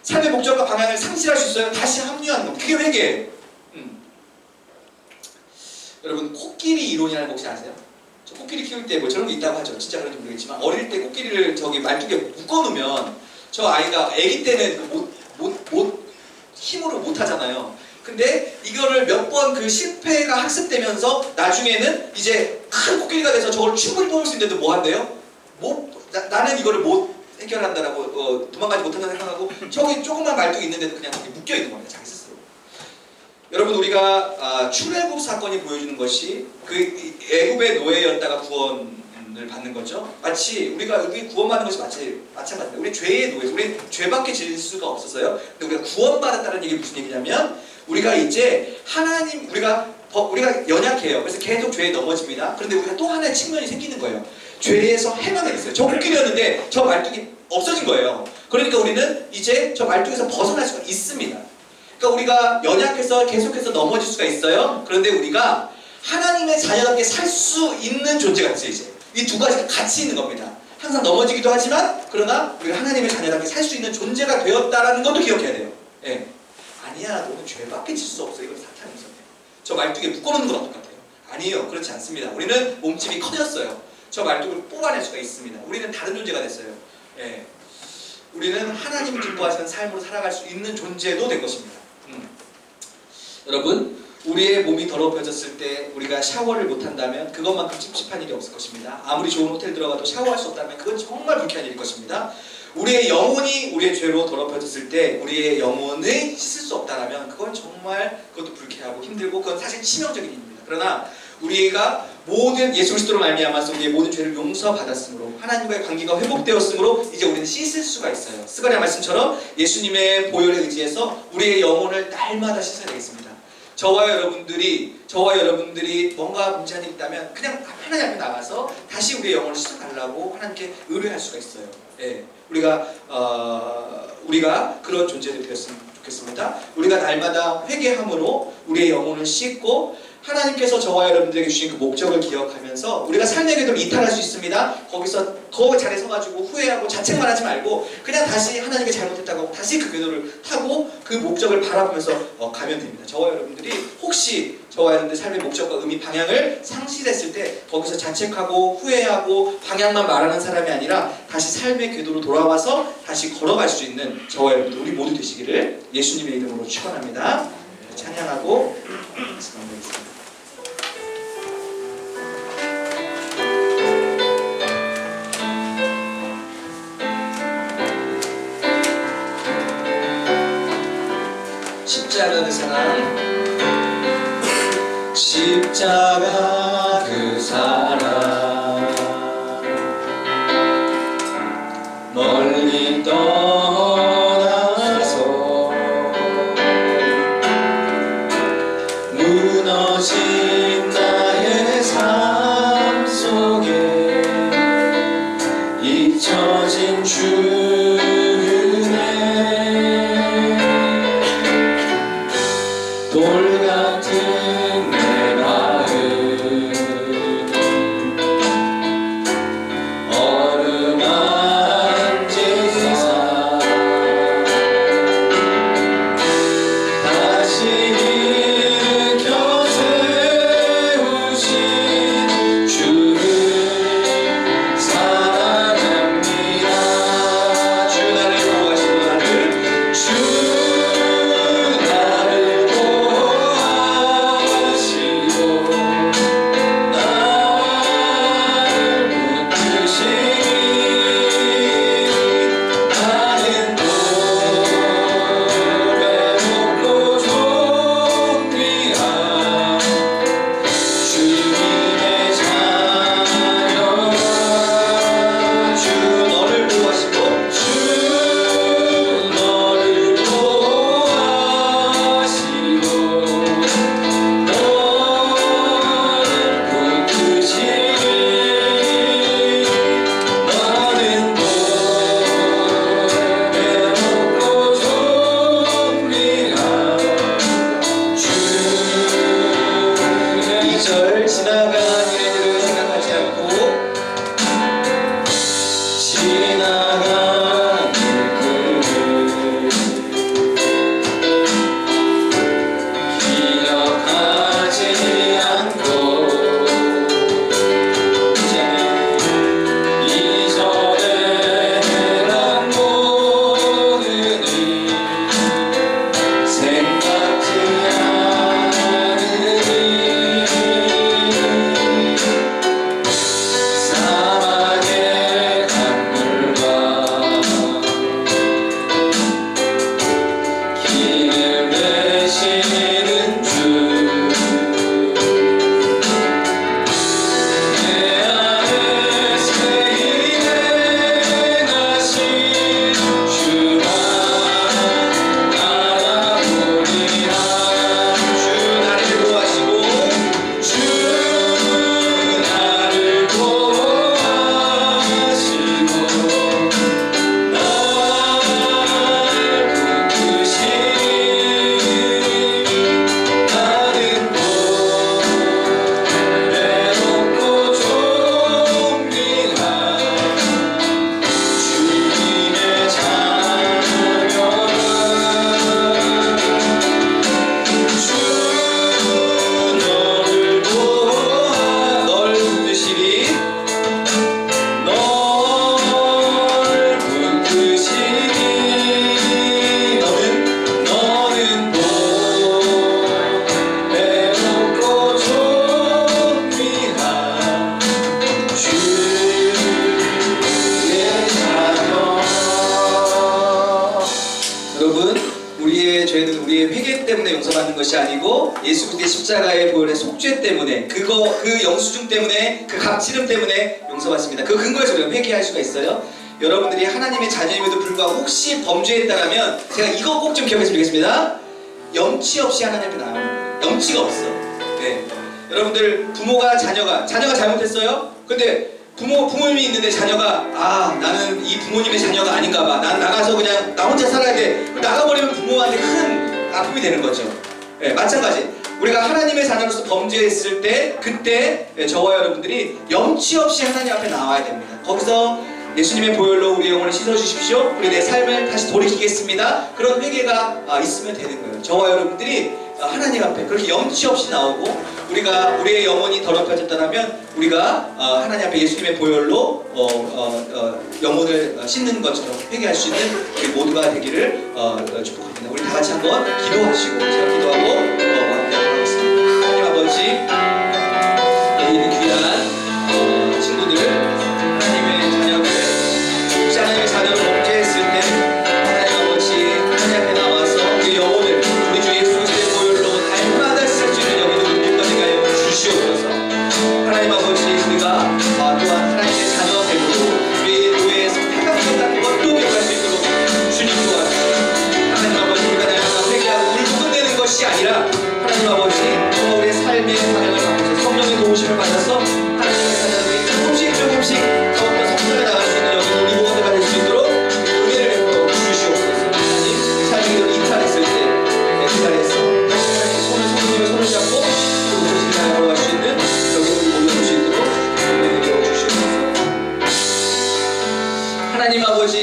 삶의 목적과 방향을 상실할 수 있어요. 다시 합류하는 겁니다. 그게 회개예요. 여러분 코끼리 이론이라는 거 혹시 아세요? 저 코끼리 키울 때 뭐 저런 게 있다고 하죠. 진짜 그런지 모르겠지만 어릴 때 코끼리를 저기 말뚝에 묶어놓으면 저 아이가 아기 때는 힘으로 못 하잖아요. 근데 이거를 몇 번 그 실패가 학습되면서 나중에는 이제 큰 코끼리가 돼서 저걸 충분히 뽑을 수 있는데도 뭐 한대요? 나는 이거를 못 해결한다라고 도망가지 못한다고 생각하고 저기 조그만 말뚝이 있는데도 그냥 거기 묶여있는 겁니다. 자기 스스로. 여러분 우리가 출애굽 사건이 보여주는 것이 그 애굽의 노예였다가 구원을 받는 거죠. 마치 우리 구원받는 것이 마찬가지입니다. 우리 죄의 노예, 우리 죄밖에 질 수가 없었어요. 근데 우리가 구원받았다는 얘기 무슨 얘기냐면 우리가 이제 하나님 우리가 연약해요. 그래서 계속 죄에 넘어집니다. 그런데 우리가 또 하나의 측면이 생기는 거예요. 죄에서 해방이 됐어요. 저 코끼리였는데 저 말뚝이 없어진 거예요. 그러니까 우리는 이제 저 말뚝에서 벗어날 수가 있습니다. 그러니까 우리가 연약해서 계속해서 넘어질 수가 있어요. 그런데 우리가 하나님의 자녀답게 살 수 있는 존재가 됐어요. 이제 이 두 가지가 같이 있는 겁니다. 항상 넘어지기도 하지만 그러나 우리가 하나님의 자녀답게 살 수 있는 존재가 되었다라는 것도 기억해야 돼요. 예. 아니야, 너는 죄밖에 질 수 없어. 이건 사탄의 음성이에요. 저 말뚝에 묶어놓는 거랑 똑같아요. 아니에요, 그렇지 않습니다. 우리는 몸집이 커졌어요. 저 말뚝을 뽑아낼 수가 있습니다. 우리는 다른 존재가 됐어요. 예. 우리는 하나님이 기뻐하시는 삶으로 살아갈 수 있는 존재도 된 것입니다. 여러분, 우리의 몸이 더럽혀졌을 때 우리가 샤워를 못한다면 그것만큼 찝찝한 일이 없을 것입니다. 아무리 좋은 호텔 들어가도 샤워할 수 없다면 그건 정말 불쾌한 일일 것입니다. 우리의 영혼이 우리의 죄로 더럽혀졌을 때 우리의 영혼을 씻을 수 없다면 그건 정말 그것도 불쾌하고 힘들고 그건 사실 치명적인 일입니다. 그러나 우리가 모든 예수 그리스도로 말미암아서 우리의 모든 죄를 용서받았으므로 하나님과의 관계가 회복되었으므로 이제 우리는 씻을 수가 있어요. 스가랴 말씀처럼 예수님의 보혈에 의지해서 우리의 영혼을 날마다 씻어야 되겠습니다. 저와 여러분들이 뭔가 문제가 있다면 그냥 하나님 앞에 나가서 다시 우리의 영혼을 씻어달라고 하나님께 의뢰할 수가 있어요. 예, 우리가 그런 존재들이 되었으면 좋겠습니다. 우리가 날마다 회개함으로 우리의 영혼을 씻고 하나님께서 저와 여러분들에게 주신 그 목적을 기억하면서 우리가 삶의 궤도를 이탈할 수 있습니다. 거기서 더 자리에 서가지고 후회하고 자책만 하지 말고 그냥 다시 하나님께 잘못했다고 하고 다시 그 궤도를 타고 그 목적을 바라보면서 가면 됩니다. 저와 여러분들이 혹시 저와 여러분들 삶의 목적과 의미 방향을 상실했을 때 거기서 자책하고 후회하고 방향만 말하는 사람이 아니라 다시 삶의 궤도로 돌아와서 다시 걸어갈 수 있는 저와 여러분들 우리 모두 되시기를 예수님의 이름으로 축원합니다. 찬양하고 마무리하겠습니다. 십자가 그 사랑, 십자가 그 사랑, 멀리 떠나서 무너진 나의 삶 속에 잊혀진 주의 돌 같은 내 마음 때문에 용서받는 것이 아니고 예수 그리스도의 십자가의 보혈의 속죄 때문에 그 영수증 때문에 그 값지름 때문에 용서받습니다. 그 근거에서 우리가 회개할 수가 있어요. 여러분들이 하나님의 자녀임에도 불구하고 혹시 범죄했다라면 제가 이거 꼭 좀 기억했으면 좋겠습니다. 염치 없이 하나님 앞에 나가는 거예요. 염치가 없어. 네. 여러분들 부모가 자녀가 잘못했어요? 근데 부모님이 있는데 자녀가 나는 이 부모님의 자녀가 아닌가 봐. 난 나가서 그냥 나 혼자 살아야 돼. 나가버리면 부모한테 큰 아픔이 되는 거죠. 네, 마찬가지. 우리가 하나님의 자녀로서 범죄했을 때 그때 저와 여러분들이 염치 없이 하나님 앞에 나와야 됩니다. 거기서 예수님의 보혈로 우리 영혼을 씻어주십시오. 우리 내 삶을 다시 돌이키겠습니다. 그런 회개가 있으면 되는 거예요. 저와 여러분들이 하나님 앞에 그렇게 염치 없이 나오고 우리가 우리의 영혼이 더럽혀졌다면 우리가 하나님 앞에 예수님의 보혈로 영혼을 씻는 것처럼 회개할 수 있는 우리 모두가 되기를 축복합니다. 우리 다 같이 한번 기도하시고 제가 기도하고 마무리하도록 하겠습니다. 하나님 아버지, 여기 있는 귀한 친구들, 하나님의 자녀들, 혹시 하나님의 자녀를 범죄했을 때 하나님 아버지 하나님 앞에 나와서 그 영혼을 우리 주 예수 그리스도의 보혈로 날마다 쓸 수 있는 영혼을 믿게 하여 주시옵소서. 하나님 아버지, 우리가 또한 하나님의 자녀가 되고 우리의 노예에서 해방된다는 것도 기억할 수 있도록 주님 도와주시옵소서. 하나님 아버지, 우리가 날마다 회개하고 울고 끝내는 것이 아니라 하나님 아버지, 정말 우리의 삶의 방향을 바꿔서 성령의 도우심을 받아서 하나님의 자녀들이 조금씩 더욱더 성장해 나갈 수 있는 여기 우리 모두가 될 수 있도록 은혜를 베풀어 주시옵소서. 하나님, 삶이 이탈했을 때 그 자리에서 다시 성령님의 손을 잡고 그 모습을 나아갈 수 있는 여기 우리 모두 될 수 있도록 은혜를 베풀어 주시옵소서. 하나님 아버지,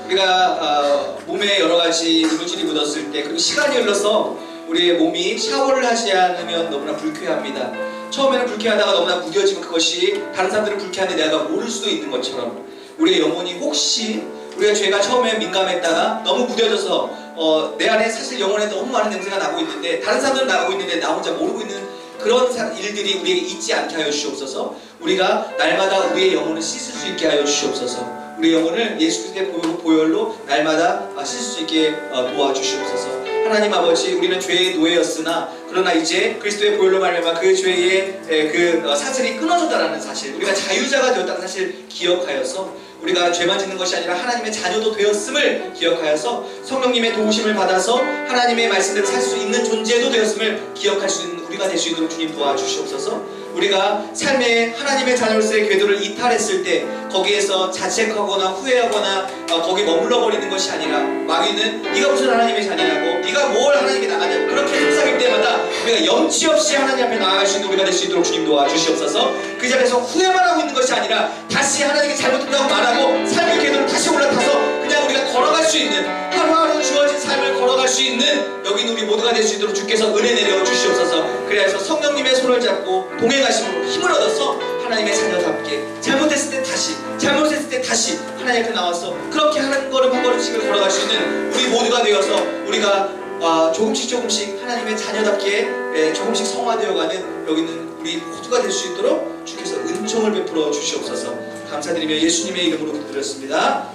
우리가 몸에 여러 가지 이물질이 묻었을 때 그리고 시간이 흘러서 우리의 몸이 샤워를 하지 않으면 너무나 불쾌합니다. 처음에는 불쾌하다가 너무나 무뎌지면 그것이 다른 사람들은 불쾌한데 내가 모를 수도 있는 것처럼 우리의 영혼이 혹시 우리가 죄가 처음에 민감했다가 너무 무뎌져서 내 안에 사실 영혼에 너무 많은 냄새가 나고 있는데 다른 사람들은 나고 있는데 나 혼자 모르고 있는 그런 일들이 우리에게 있지 않게 하여 주시옵소서. 우리가 날마다 우리의 영혼을 씻을 수 있게 하여 주시옵소서. 우리 영혼을 예수 그리스도의 보혈로 날마다 씻을 수 있게 도와주시옵소서. 하나님 아버지, 우리는 죄의 노예였으나 그러나 이제 그리스도의 보혈로 말미암아 그 죄의 그 사슬이 끊어졌다는 사실, 우리가 자유자가 되었다는 사실 기억하여서 우리가 죄만 짓는 것이 아니라 하나님의 자녀도 되었음을 기억하여서 성령님의 도우심을 받아서 하나님의 말씀대로 살 수 있는 존재도 되었음을 기억할 수 있는 우리가 될 수 있도록 주님 도와주시옵소서. 우리가 삶의 하나님의 자녀로서의 궤도를 이탈했을 때 거기에서 자책하거나 후회하거나 거기 머물러 버리는 것이 아니라 마귀는 네가 무슨 하나님의 자녀냐고, 네가 뭘 하나님께 나가냐고 그렇게 속삭일 때마다 우리가 염치 없이 하나님 앞에 나아갈 수 있는 우리가 될 수 있도록 주님 도와주시옵소서. 그 자리에서 후회만 하고 있는 것이 아니라 다시 하나님께 잘못했다고 말하고 삶의 궤도를 다시 올라타서 그냥 우리가 걸어갈 수 있는, 하루하루 주어진 삶을 걸어갈 수 있는 여기 있는 우리 모두가 될 수 있도록 주께서 은혜 내려 주시옵소서. 그래서 성령님의 손을 잡고 동행하심으로 힘을 얻어서 하나님의 자녀답게 잘못했을 때 다시 하나님 앞에 나와서 그렇게 한 걸음 한 걸음씩을 걸어갈 수 있는 우리 모두가 되어서 우리가 조금씩 하나님의 자녀답게 조금씩 성화되어가는 여기 있는 우리 모두가 될 수 있도록 주께서 은총을 베풀어 주시옵소서. 감사드리며 예수님의 이름으로 기도드렸습니다.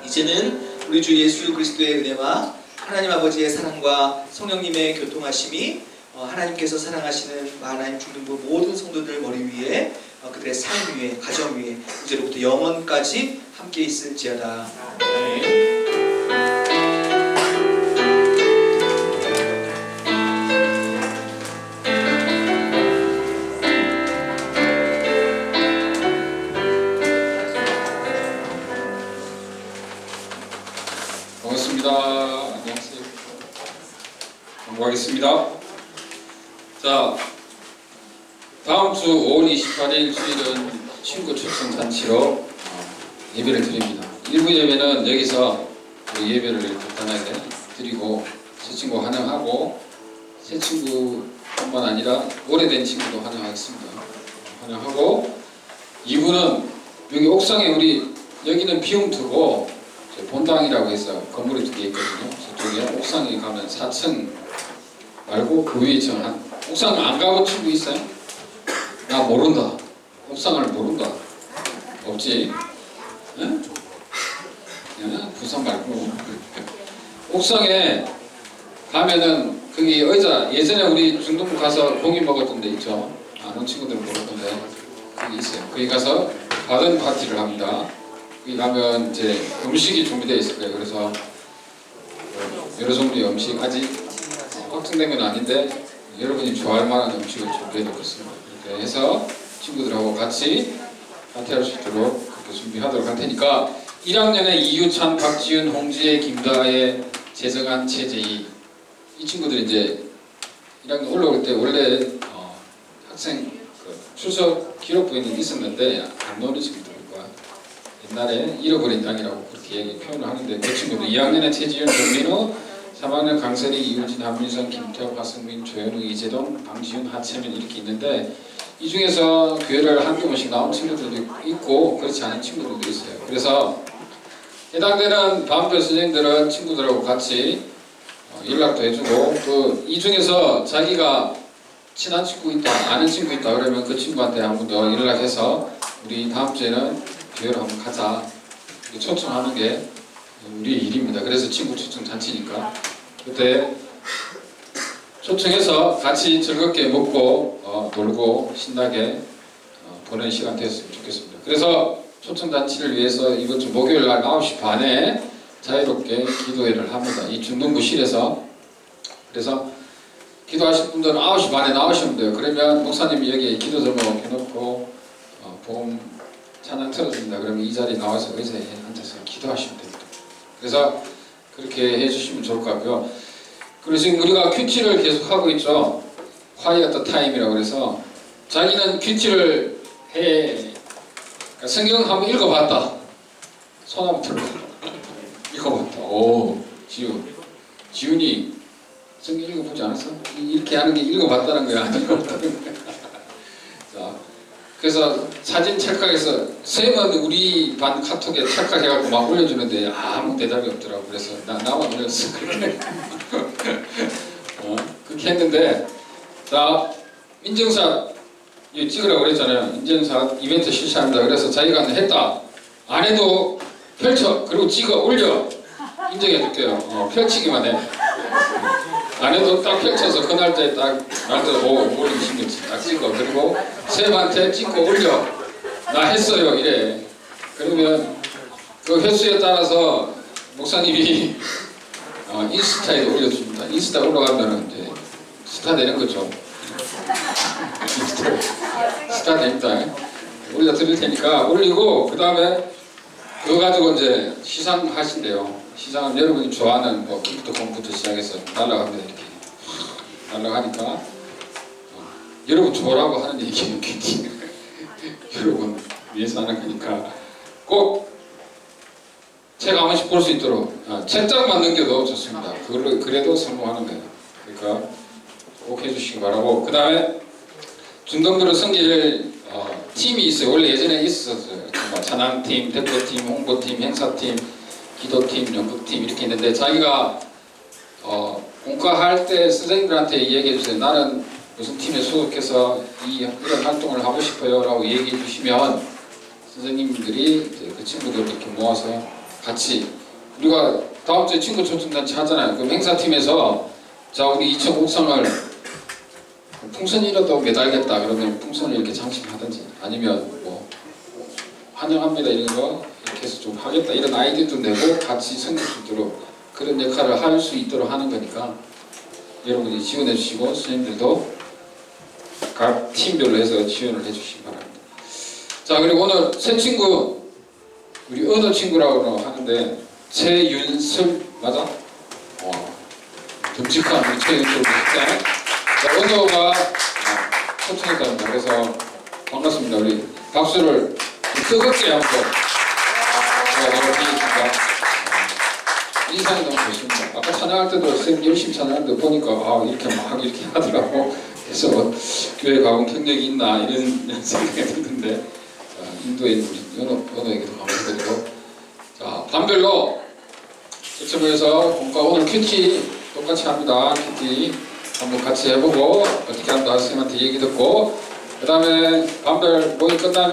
이제는 우리 주 예수 그리스도의 은혜와 하나님 아버지의 사랑과 성령님의 교통하심이 하나님께서 사랑하시는 하나님 중등부 모든 성도들 머리 위에 그들의 삶 위에 가정 위에 이제로부터 영원까지 함께 있을지어다. 아멘. 반갑습니다. 안녕하세요. 공부하겠습니다. 자, 다음 주 5월 28일 주일은 친구 초청 잔치로 예배를 드립니다. 1부 예배는 여기서 예배를 간단하게 드리고 새 친구 환영하고 새 친구뿐만 아니라 오래된 친구도 환영하겠습니다. 환영하고 2부는 여기 옥상에 우리 여기는 비움트고 본당이라고 해서 건물이 2개 있거든요. 저쪽에 옥상에 가면 4층 말고 그 위에 한 옥상 안 가본 친구 있어요? 나 모른다. 옥상을 모른다. 없지? 응? 부산 말고 옥상에 가면은 거기 의자 예전에 우리 중동부 가서 고기 먹었던 데 있죠. 아는 친구들은 모르던데 거기 있어요. 거기 가서 가든 파티를 합니다. 거기 가면 이제 음식이 준비되어 있을 거예요. 그래서 여러 종류의 음식 아직 확정된 건 아닌데 여러분이 좋아할 만한 음식을 준비해 놓고 있습니다. 이렇게 해서 친구들하고 같이 파티할 수 있도록 그렇게 준비하도록 할 테니까 1학년에 이유찬, 박지윤, 홍지혜, 김다혜, 재정한, 최재희 이 친구들이 이제 1학년 올라올 때 원래 학생 출석 기록부에는 있었는데 안 나오는 친구들과 옛날에 잃어버린 땅이라고 그렇게 표현을 하는데 그 친구들 2학년에 최지윤, 정민호 3학년 강세리, 이우진, 한민선, 김태호, 하승민, 조현우, 이재동, 방지윤, 하채민 이렇게 있는데 이 중에서 교회를 한두 번씩 나온 친구들도 있고 그렇지 않은 친구들도 있어요. 그래서 해당되는 반별 선생님들은 친구들하고 같이 연락도 해주고 또 이 중에서 자기가 친한 친구 있다, 아는 친구 있다 그러면 그 친구한테 한 번 더 연락해서 우리 다음 주에는 교회로 한번 가자 초청하는 게 우리의 일입니다. 그래서 친구 초청 잔치니까 그때 초청해서 같이 즐겁게 먹고 놀고 신나게 보내는 시간 되었으면 좋겠습니다. 그래서 초청 잔치를 위해서 이번 주 목요일 날 9시 반에 자유롭게 기도회를 합니다. 이 중동부실에서. 그래서 기도하실 분들은 9시 반에 나오시면 돼요. 그러면 목사님이 여기 기도 제목 해놓고 복음 찬양 틀어줍니다. 그러면 이 자리에 나와서 의자에 앉아서 기도하시면 됩니다. 그래서 그렇게 해주시면 좋을 것 같고요. 그리고 지금 우리가 큐티를 계속 하고 있죠. 화이어트 타임이라고 그래서 자기는 큐티를 해 그러니까 성경 한번 읽어봤다. 손 한번 들어. 읽어봤다. 오, 지훈이 성경 읽어보지 않았어? 이렇게 하는 게 읽어봤다는 거야? 안 읽어봤다는 거야? 자, 그래서 사진 찰칵해서 쌤은 우리 반 카톡에 찰칵해갖고 막 올려주는데 아무 대답이 없더라고. 그래서 나만 올렸어. 그렇게 했는데 자, 인증샷 찍으라고 그랬잖아요. 인증샷 이벤트 실시합니다. 그래서 자기가 했다. 안 해도 펼쳐. 그리고 찍어 올려. 인정해 줄게요. 펼치기만 해. 안 해도 딱 펼쳐서 그날짜에 딱 날짜 올리기 신경쓰 딱 찍어. 그리고 쌤한테 찍고 올려. 나 했어요. 이래. 그러면 그 횟수에 따라서 목사님이 인스타에 올려줍니다. 인스타 올라가면은 이제 스타 되는 거죠. 스타 됩니다. 올려드릴 테니까 올리고 그 다음에 그거 가지고 이제 시상하신대요. 시상은 여러분이 좋아하는 뭐 기프트 콤부터 시작해서 날라갑니다. 이렇게 날라가니까 여러분 좋아라고 하는 얘기는 괜히 여러분 위해서 하는 거니까 꼭 책 한 번씩 볼 수 있도록 책장만 넘겨도 좋습니다. 그걸로 그래도 성공하는 거예요. 그러니까 꼭 해주시기 바라고. 그 다음에 중동부를 섬길 팀이 있어요. 원래 예전에 있었어요. 찬양팀, 대표팀, 홍보팀, 행사팀, 기도팀, 연극팀 이렇게 있는데 자기가 공과할 때 선생님들한테 얘기해 주세요. 나는 무슨 팀에 소속해서 이런 활동을 하고 싶어요 라고 얘기해 주시면 선생님들이 이제 그 친구들 이렇게 모아서 같이 우리가 다음 주에 친구 초청단체 하잖아요. 그럼 행사팀에서 자 우리 2층 옥상을 풍선이라도 매달겠다 그러면 풍선을 이렇게 장식하든지 아니면 뭐 환영합니다 이런 거 이렇게 해서 좀 하겠다 이런 아이디어도 내고 같이 섬길 수 있도록 그런 역할을 할 수 있도록 하는 거니까 여러분이 지원해 주시고 선생님들도 각 팀별로 해서 지원을 해 주시기 바랍니다. 자 그리고 오늘 새 친구 우리 언어 친구라고 하는데 최윤슬 맞아? 듬직한 우리 최윤슬 목사 언어가 초청했답니다. 그래서 반갑습니다. 우리 박수를 뜨겁게 한번 드리겠습니다. 인상이 너무 좋습니다. 아까 찬양할 때도 선생님 열심히 찬양하는데 보니까 이렇게 막 이렇게 하더라고. 그래서 교회 가본 경력이 있나 이런 생각이 드는데 인도에 우리 언어에게도 감사드리고 자 반별로 초청해서 공과 오늘 큐티 똑같이 합니다. 큐티 한번 같이 해보고 어떻게 한다 선생님한테 얘기 듣고 그 다음에 반별 모임 끝나면